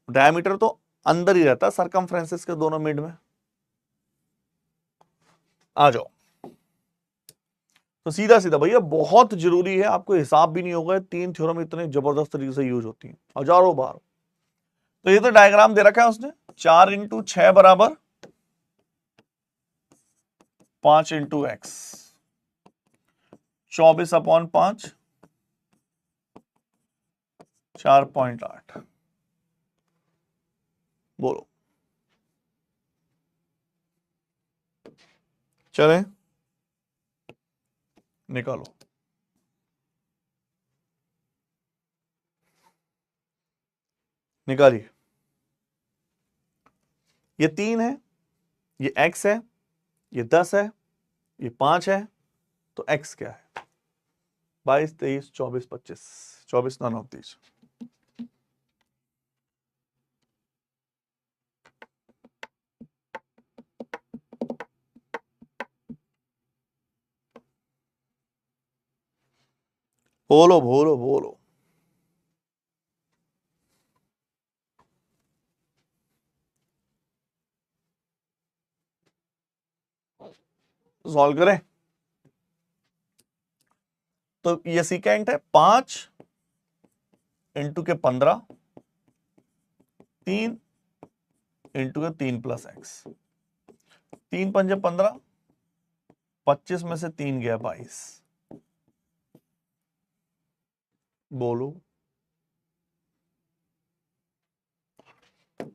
डायमीटर तो अंदर ही रहता है सरकमफ्रेंसेस के दोनों मिड में। आ जाओ, तो सीधा सीधा भैया बहुत जरूरी है, आपको हिसाब भी नहीं होगा, तीन थ्योरम इतने जबरदस्त तरीके से यूज होती हैं हजारों बार। तो ये तो डायग्राम दे रखा है उसने, 4 × 6 बराबर 5 × x, 24/5 4.8। बोलो, चले निकालो। निकालिए। ये 3 है, ये x है, ये 10 है, ये 5 है, तो x क्या है? 22, 23, 24, 25, 24 नन ऑफ दीज। बोलो बोलो बोलो। सॉल्व करें। तो ये सीकेंट है 5 × 15, 3 × 3 + x, 3 × 5 = 15, 25 में से 3 गया 22। बोलो,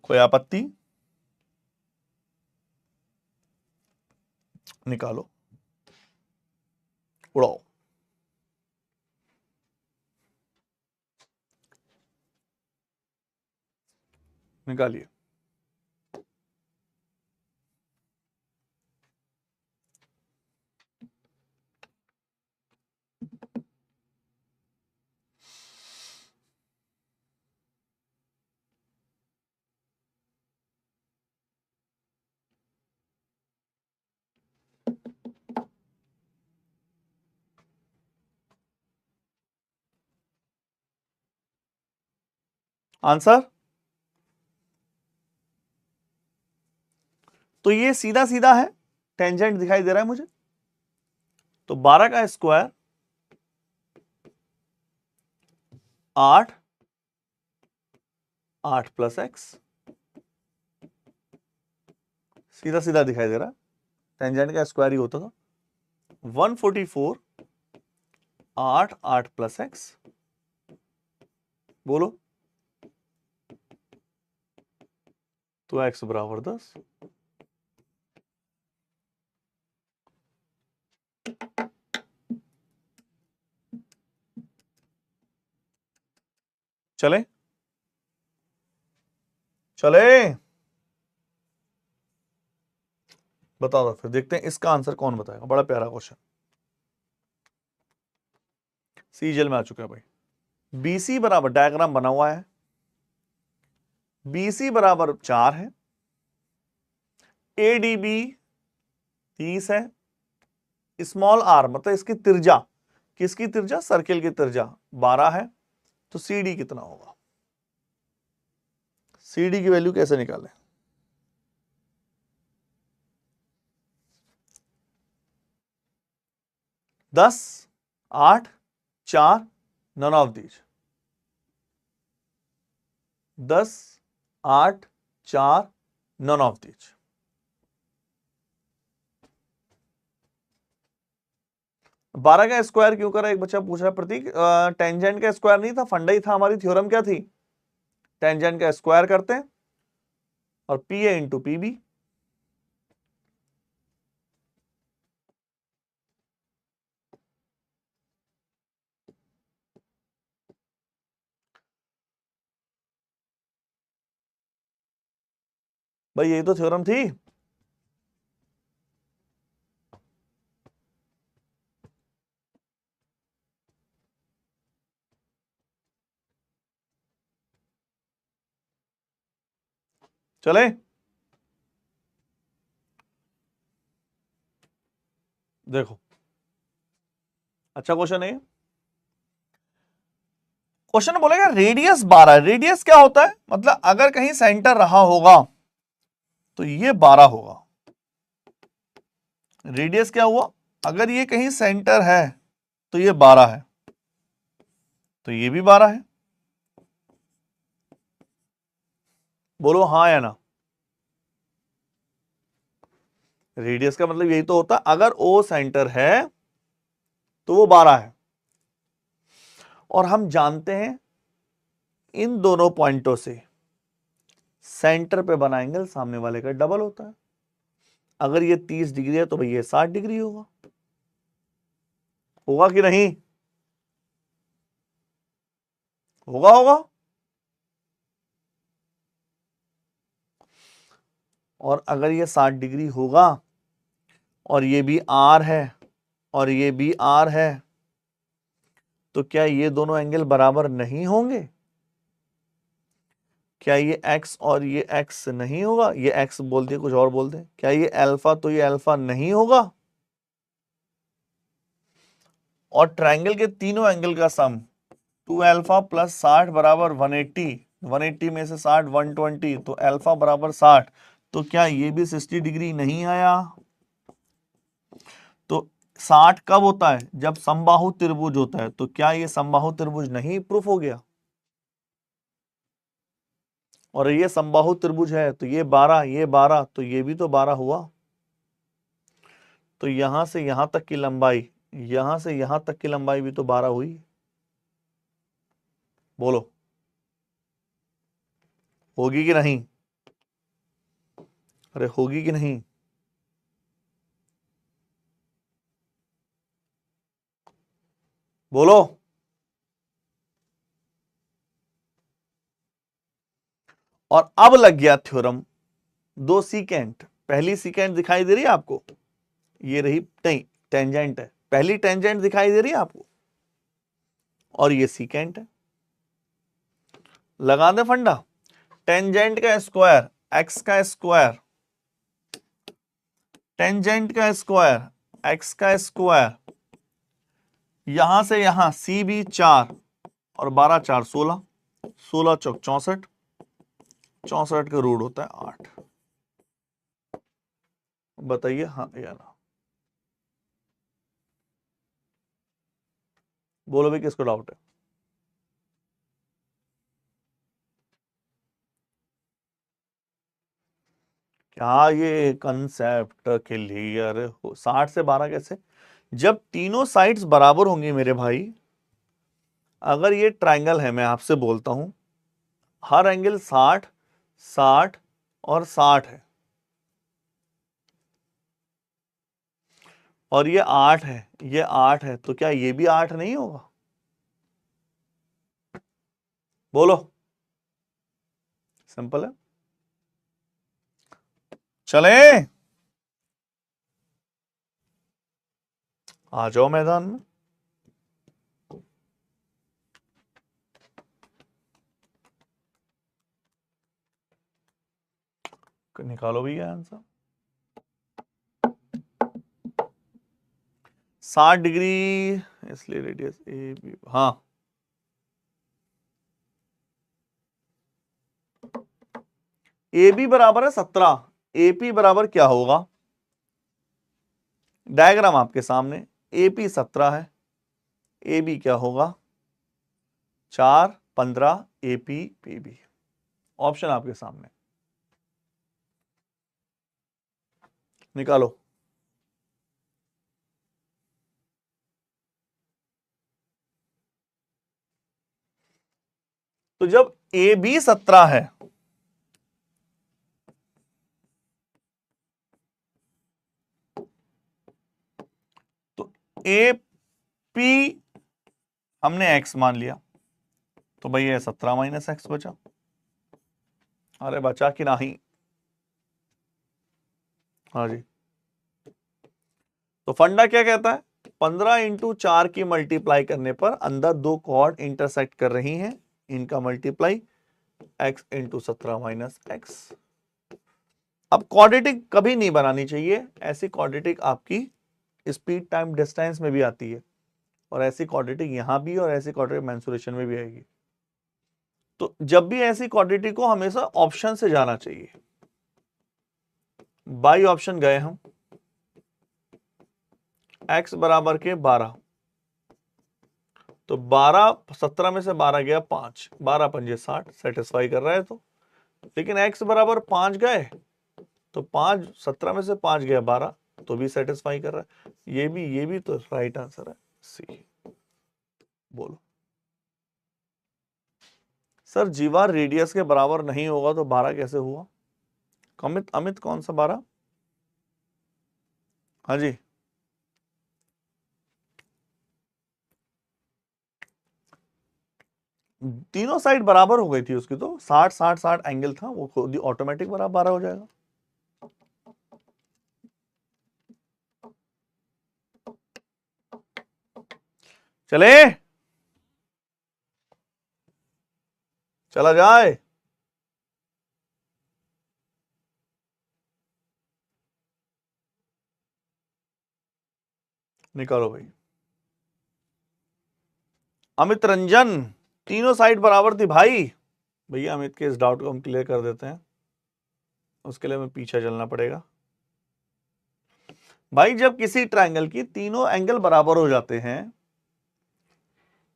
कोई आपत्ति? निकालो, उड़ाओ। निकालिए। आंसर तो ये सीधा सीधा है, टेंजेंट दिखाई दे रहा है मुझे। तो 12 का स्क्वायर 8, 8 + x, सीधा सीधा दिखाई दे रहा है, टेंजेंट का स्क्वायर ही होता था। 144, 8, 8 + x। बोलो, तो x बराबर 10। चले चले, बता दो फिर, देखते हैं इसका आंसर कौन बताएगा। बड़ा प्यारा क्वेश्चन, सीजीएल में आ चुका है भाई। BC बराबर, डायग्राम बना हुआ है, BC बराबर 4 है, ADB 30 है, स्मॉल r मतलब इसकी त्रिज्या, किसकी त्रिज्या? सर्किल की त्रिज्या 12 है। तो CD कितना होगा? CD की वैल्यू कैसे निकालें? दस, 8, 4, none of these. 10, 8, 4, none of these. बारह का स्क्वायर क्यों करा? एक बच्चा पूछ रहा है प्रतीक, टेंजेंट का स्क्वायर नहीं था, फंडा ही था। हमारी थ्योरम क्या थी? टेंजेंट का स्क्वायर करते हैं और PA × PB। भाई यही तो थ्योरम थी। चले, देखो अच्छा क्वेश्चन है। क्वेश्चन बोलेगा रेडियस 12। रेडियस क्या होता है, मतलब अगर कहीं सेंटर रहा होगा तो ये 12 होगा। रेडियस क्या हुआ, अगर ये कहीं सेंटर है तो ये 12 है, तो ये भी 12 है। बोलो हाँ या ना। रेडियस का मतलब यही तो होता है, अगर ओ सेंटर है तो वो 12 है। और हम जानते हैं इन दोनों पॉइंटों से सेंटर पे बना एंगल सामने वाले का डबल होता है। अगर ये 30 डिग्री है तो भाई ये 60 डिग्री होगा। होगा कि नहीं, होगा होगा। और अगर ये 60 डिग्री होगा और ये भी आर है और ये भी आर है, तो क्या ये दोनों एंगल बराबर नहीं होंगे? क्या ये x और ये x नहीं होगा? ये x बोल दिए, कुछ और बोल दे। क्या ये अल्फा तो ये अल्फा नहीं होगा? और ट्रायंगल के तीनों एंगल का सम 2 अल्फा प्लस 60 बराबर 180, 180 में से 60 120, तो अल्फा बराबर 60। तो क्या ये भी 60 डिग्री नहीं आया? तो 60 कब होता है, जब समबाहु त्रिभुज होता है। तो क्या ये समबाहु त्रिभुज नहीं प्रूफ हो गया? और ये समबाहु त्रिभुज है तो ये 12, ये 12, तो ये भी तो 12 हुआ। तो यहां से यहां तक की लंबाई, यहां से यहां तक की लंबाई भी तो 12 हुई। बोलो होगी कि नहीं? अरे होगी कि नहीं? बोलो। और अब लग गया थ्योरम। दो सीकेंट, पहली सीकेंट दिखाई दे रही है आपको, ये रही नहीं टेंजेंट है, पहली टेंजेंट दिखाई दे रही है आपको, और ये सीकेंट है। लगा दे फंडा। टेंजेंट का स्क्वायर एक्स का स्क्वायर, टेंजेंट का स्क्वायर एक्स का स्क्वायर, यहां से यहां सी भी 4 और 12 4 16, 16 चौक 64, 64 का रूट होता है 8। बताइए हाँ या ना। बोलो भाई किसको डाउट है? क्या ये कंसेप्ट क्लियर हो? 60 से 12 कैसे, जब तीनों साइड्स बराबर होंगी मेरे भाई। अगर ये ट्रायंगल है, मैं आपसे बोलता हूं हर एंगल 60 60 और 60 है, और ये 8 है, ये 8 है, तो क्या ये भी 8 नहीं होगा? बोलो। सिंपल है। चले, आ जाओ मैदान में। निकालो भैया आंसर। 60 डिग्री, इसलिए रेडियस ए बी, हाँ ए बी बराबर है 17। ए पी बराबर क्या होगा, डायग्राम आपके सामने। ए पी 17 है, ए बी क्या होगा 4 15, A P P B. Option आपके सामने, निकालो। तो जब ए बी 17 है, तो ए पी हमने एक्स मान लिया, तो भाई ये 17 माइनस एक्स बचा। अरे बचा कि नहीं? हाँ जी, तो फंडा क्या कहता है, 15 इंटू 4 की मल्टीप्लाई करने पर अंदर दो कॉर्ड इंटरसेक्ट कर रही हैं, इनका multiply x into 17 minus x. अब क्वाड्रेटिक कभी नहीं बनानी चाहिए, ऐसी क्वाड्रेटिक आपकी स्पीड टाइम डिस्टेंस में भी आती है, और ऐसी क्वाड्रेटिक यहां भी, और ऐसी क्वाड्रेटिक मेंसुरेशन में भी आएगी। तो जब भी ऐसी क्वाड्रेटिक को हमेशा ऑप्शन से जाना चाहिए। बाई ऑप्शन गए हम, x बराबर के 12, तो 12 17 में से 12 गया 5, 12 पंजे 60, सेटिस्फाई कर रहा है। तो लेकिन x बराबर 5 गए, तो 5 17 में से 5 गया 12, तो भी सेटिस्फाई कर रहा है। ये भी तो राइट आंसर है सी। बोलो सर, जीवार रेडियस के बराबर नहीं होगा तो 12 कैसे हुआ? अमित, अमित कौन सा 12? हाँ जी, तीनों साइड बराबर हो गई थी उसकी, तो 60 60 60 एंगल था, वो खुद ही ऑटोमेटिक बराबर 12 हो जाएगा। चले, चला जाए। निकालो भाई। अमित रंजन, तीनों साइड बराबर थी भाई। भैया अमित के इस डाउट को हम क्लियर कर देते हैं, उसके लिए हमें पीछे चलना पड़ेगा। भाई जब किसी ट्रायंगल की तीनों एंगल बराबर हो जाते हैं,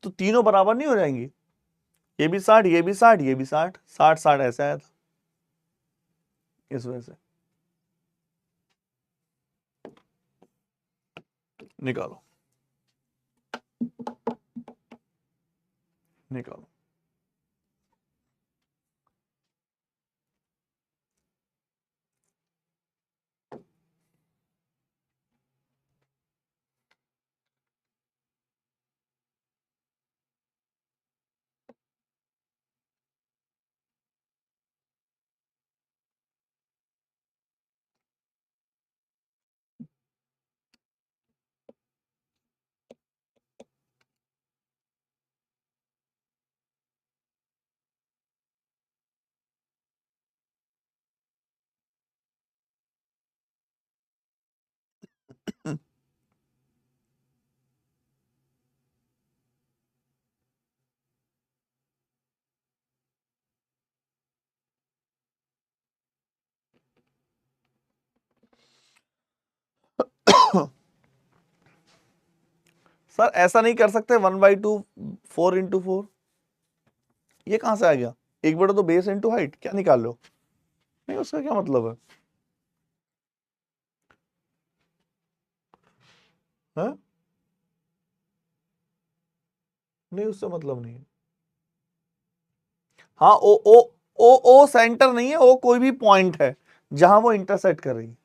तो तीनों बराबर नहीं हो जाएंगी? ये भी 60, ये भी 60, ये भी 60, 60 60 ऐसा आया था, इस वजह से। निकालो, निकालो। सर ऐसा नहीं कर सकते, 1/2 4 इंटू 4, ये कहां से आ गया? 1/2 तो बेस इंटू हाइट, क्या निकाल लो? नहीं, उसका क्या मतलब है? नहीं, उससे मतलब नहीं है। हाँ, ओ ओ ओ ओ सेंटर नहीं है, ओ कोई भी पॉइंट है जहां वो इंटरसेक्ट कर रही है।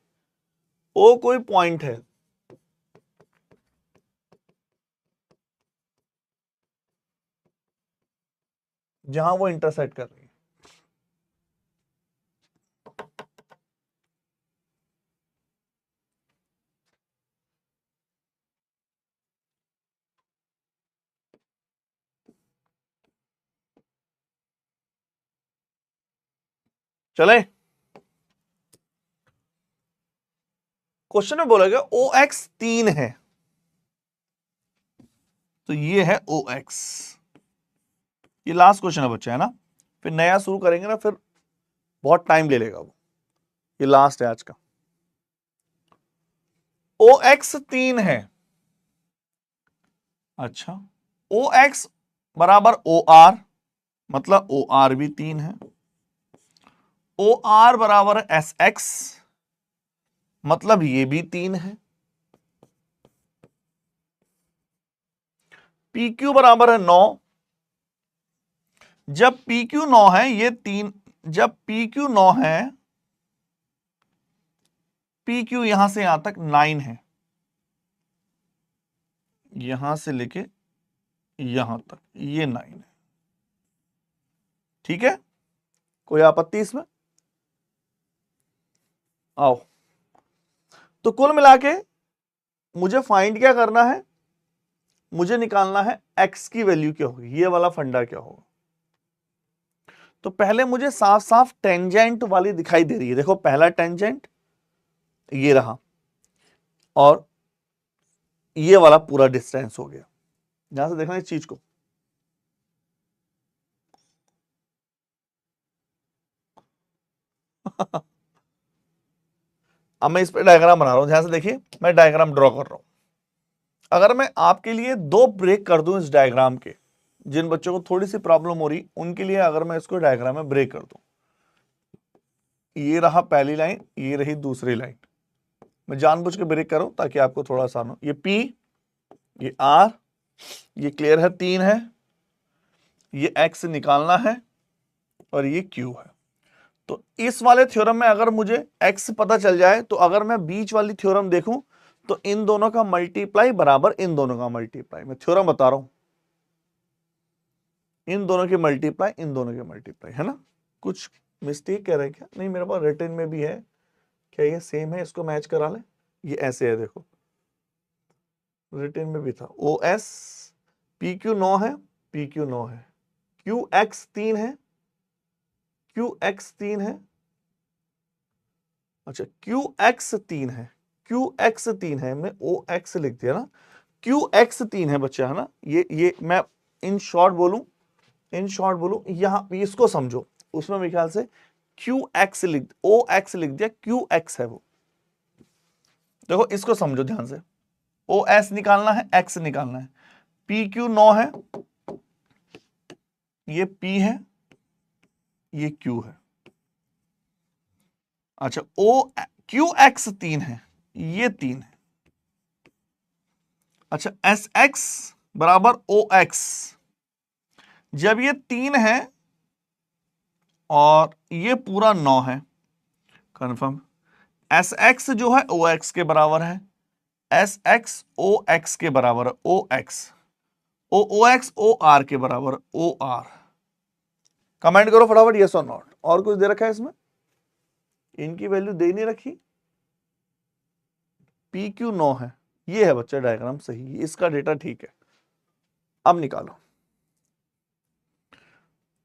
ओ कोई पॉइंट है जहां वो इंटरसेक्ट कर रही है। चले, क्वेश्चन में बोला गया ओ एक्स 3 है, तो ये है ओ एक्स। ये लास्ट क्वेश्चन है बच्चा, है ना? फिर नया शुरू करेंगे ना, फिर बहुत टाइम ले लेगा वो। ये लास्ट है आज का। ओ एक्स 3 है, अच्छा, ओ एक्स बराबर ओ आर, मतलब ओ आर भी 3 है। ओ आर बराबर एस एक्स, मतलब ये भी 3 है। पी क्यू बराबर है 9, जब पी क्यू 9 है, ये 3, जब पी क्यू 9 है, पी क्यू यहां से यहां तक 9 है, यहां से लेके यहां तक ये 9 है। ठीक है, कोई आपत्ति इसमें? आओ, तो कुल मिला के मुझे फाइंड क्या करना है, मुझे निकालना है x की वैल्यू क्या होगी, ये वाला फंडा क्या होगा। तो पहले मुझे साफ साफ टेंजेंट वाली दिखाई दे रही है, देखो पहला टेंजेंट ये रहा और ये वाला पूरा डिस्टेंस हो गया। यहां से देखना इस चीज को, अब मैं इस पे डायग्राम बना रहा हूं, ध्यान से देखिए मैं डायग्राम ड्रॉ कर रहा हूं। अगर मैं आपके लिए दो ब्रेक कर दूं इस डायग्राम के, जिन बच्चों को थोड़ी सी प्रॉब्लम हो रही उनके लिए अगर मैं इसको डायग्राम में ब्रेक कर दूं, ये रहा पहली लाइन, ये रही दूसरी लाइन, मैं जानबूझ के ब्रेक कर रहा हूं ताकि आपको थोड़ा आसान हो। ये P, ये R, ये क्लियर है, 3 है, ये X निकालना है और ये Q है। तो इस वाले थ्योरम में अगर मुझे X पता चल जाए तो अगर मैं बीच वाली थ्योरम देखूं तो इन दोनों का मल्टीप्लाई बराबर इन दोनों का मल्टीप्लाई, मैं थ्योरम बता रहा हूं, इन दोनों के मल्टीप्लाई इन दोनों के मल्टीप्लाई, है ना। कुछ मिस्टेक कह रहे हैं क्या, नहीं मेरे पास रिटन में भी है, क्या ये सेम है, इसको मैच करा ले, ये ऐसे है देखो, रिटन में भी था। OS PQ 9 है, PQ 9 है, QX 3 है, QX 3 है, अच्छा QX 3 है, QX 3 है, मैं OX लिख दिया ना, QX 3 है बच्चा, है ना। ये मैं इन शॉर्ट बोलूं, यहां इसको समझो, उसमें मेरे ख्याल से QX लिख, OX लिख दिया, QX है वो, देखो इसको समझो ध्यान से, OS निकालना है, X निकालना है, PQ 9 है, ये P है, ये Q है, अच्छा QX 3 है, ये 3 है, अच्छा SX बराबर OX, जब ये 3 है और ये पूरा 9 है, कंफर्म, SX जो है OX के बराबर है, SX OX के बराबर है, OX OR के बराबर, OR। कमेंट करो फटाफट यस और नॉट। और कुछ दे रखा है इसमें, इनकी वैल्यू दे नहीं रखी, PQ 9 है, ये है बच्चा डायग्राम सही, इसका डेटा ठीक है। अब निकालो,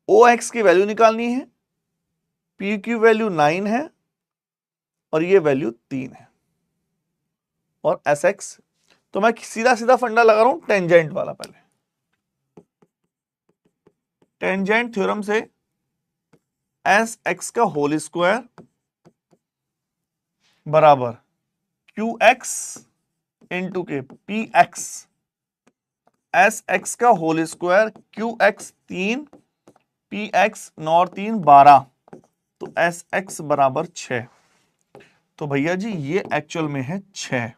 OX की वैल्यू निकालनी है, PQ वैल्यू 9 है और ये वैल्यू 3 है, और SX, तो मैं सीधा सीधा फंडा लगा रहा हूं टेंजेंट वाला। पहले टेंजेंट थ्योरम से SX का होल स्क्वायर बराबर QX इंटू के PX, SX का होल स्क्वायर QX 3, PX 9 और 3 12, तो SX बराबर 6। तो भैया जी ये एक्चुअल में है 6,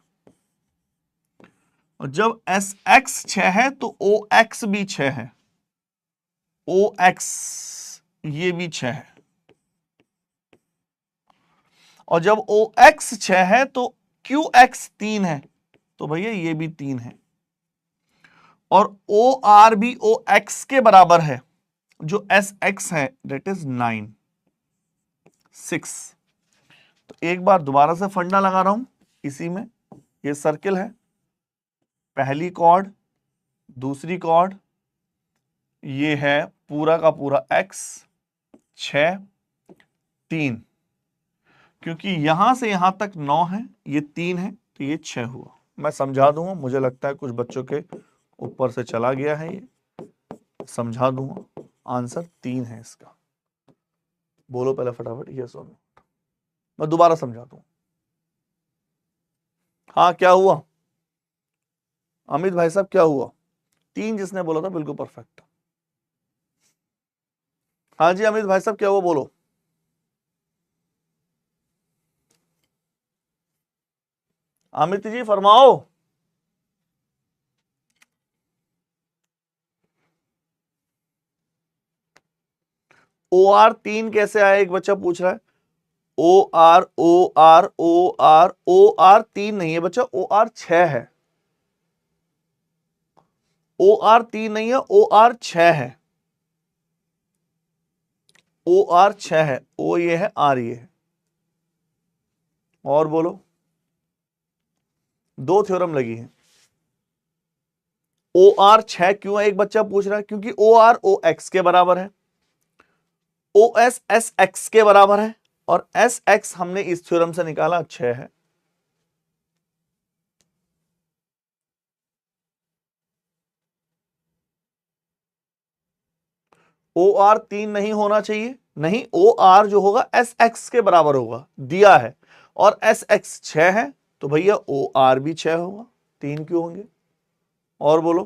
और जब SX 6 है तो OX भी 6 है, OX ये भी 6 है, और जब OX 6 है तो QX 3 है, तो भैया ये भी 3 है, और OR भी OX के बराबर है, जो SX है दैट इज 9, 6। तो एक बार दोबारा से फंडा लगा रहा हूं इसी में, ये सर्किल है, पहली कॉर्ड, दूसरी कॉर्ड, ये है पूरा का पूरा X, 6 3, क्योंकि यहां से यहां तक 9 है, ये 3 है, तो ये 6 हुआ। मैं समझा दूंगा, मुझे लगता है कुछ बच्चों के ऊपर से चला गया है, ये समझा दूंगा, आंसर 3 है इसका। बोलो पहले फटाफट यस और नो, मैं दोबारा समझा दूं। हाँ क्या हुआ अमित भाई साहब, क्या हुआ? 3 जिसने बोला था बिल्कुल परफेक्ट। हाँ जी अमित भाई साहब क्या हुआ, बोलो। अमित जी फरमाओ। OR 3 कैसे आया, एक बच्चा पूछ रहा है। OR OR OR OR 3 नहीं है बच्चा, OR 6 है। OR 3 नहीं है, OR 6 है, OR 6 है, O ये है, R ये है। और बोलो, दो थ्योरम लगी है। ओ आर 6 क्यों है, एक बच्चा पूछ रहा है, क्योंकि ओ आर ओ एक्स के बराबर है, ओ एस एस एक्स के बराबर है, और एस एक्स हमने इस थ्योरम से निकाला 6 है। ओ आर 3 नहीं होना चाहिए, नहीं, ओ आर जो होगा एस एक्स के बराबर होगा, दिया है, और एस एक्स 6 है, तो भैया ओ आर भी 6 होगा, 3 क्यों होंगे? और बोलो,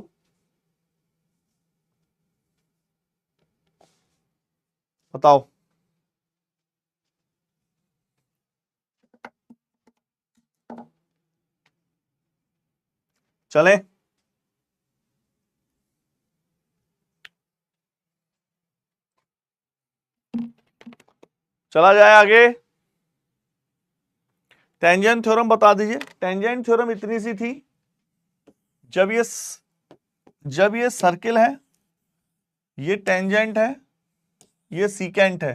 बताओ। चलें, चला जाए आगे। टेंजेंट थ्योरम बता दीजिए। टेंजेंट थ्योरम इतनी सी थी, जब ये सर्किल है, ये टेंजेंट है, ये सीकेंट है,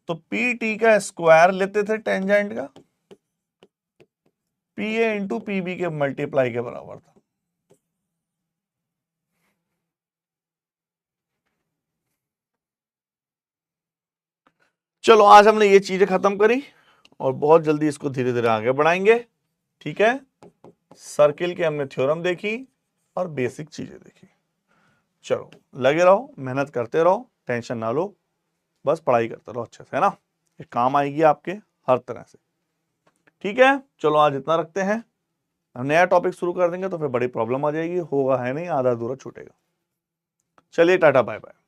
तो पी टी का स्क्वायर लेते थे टेंजेंट का, P A into P B के मल्टीप्लाई के बराबर था। चलो आज हमने ये चीजें खत्म करी और बहुत जल्दी इसको धीरे धीरे आगे बढ़ाएंगे, ठीक है। सर्किल के हमने थ्योरम देखी और बेसिक चीजें देखी। चलो लगे रहो, मेहनत करते रहो, टेंशन ना लो, बस पढ़ाई करते रहो अच्छे से, है ना, ये काम आएगी आपके हर तरह से, ठीक है। चलो आज इतना रखते हैं, हम नया टॉपिक शुरू कर देंगे तो फिर बड़ी प्रॉब्लम आ जाएगी, होगा है नहीं, आधा अधूरा छूटेगा। चलिए टाटा बाय बाय।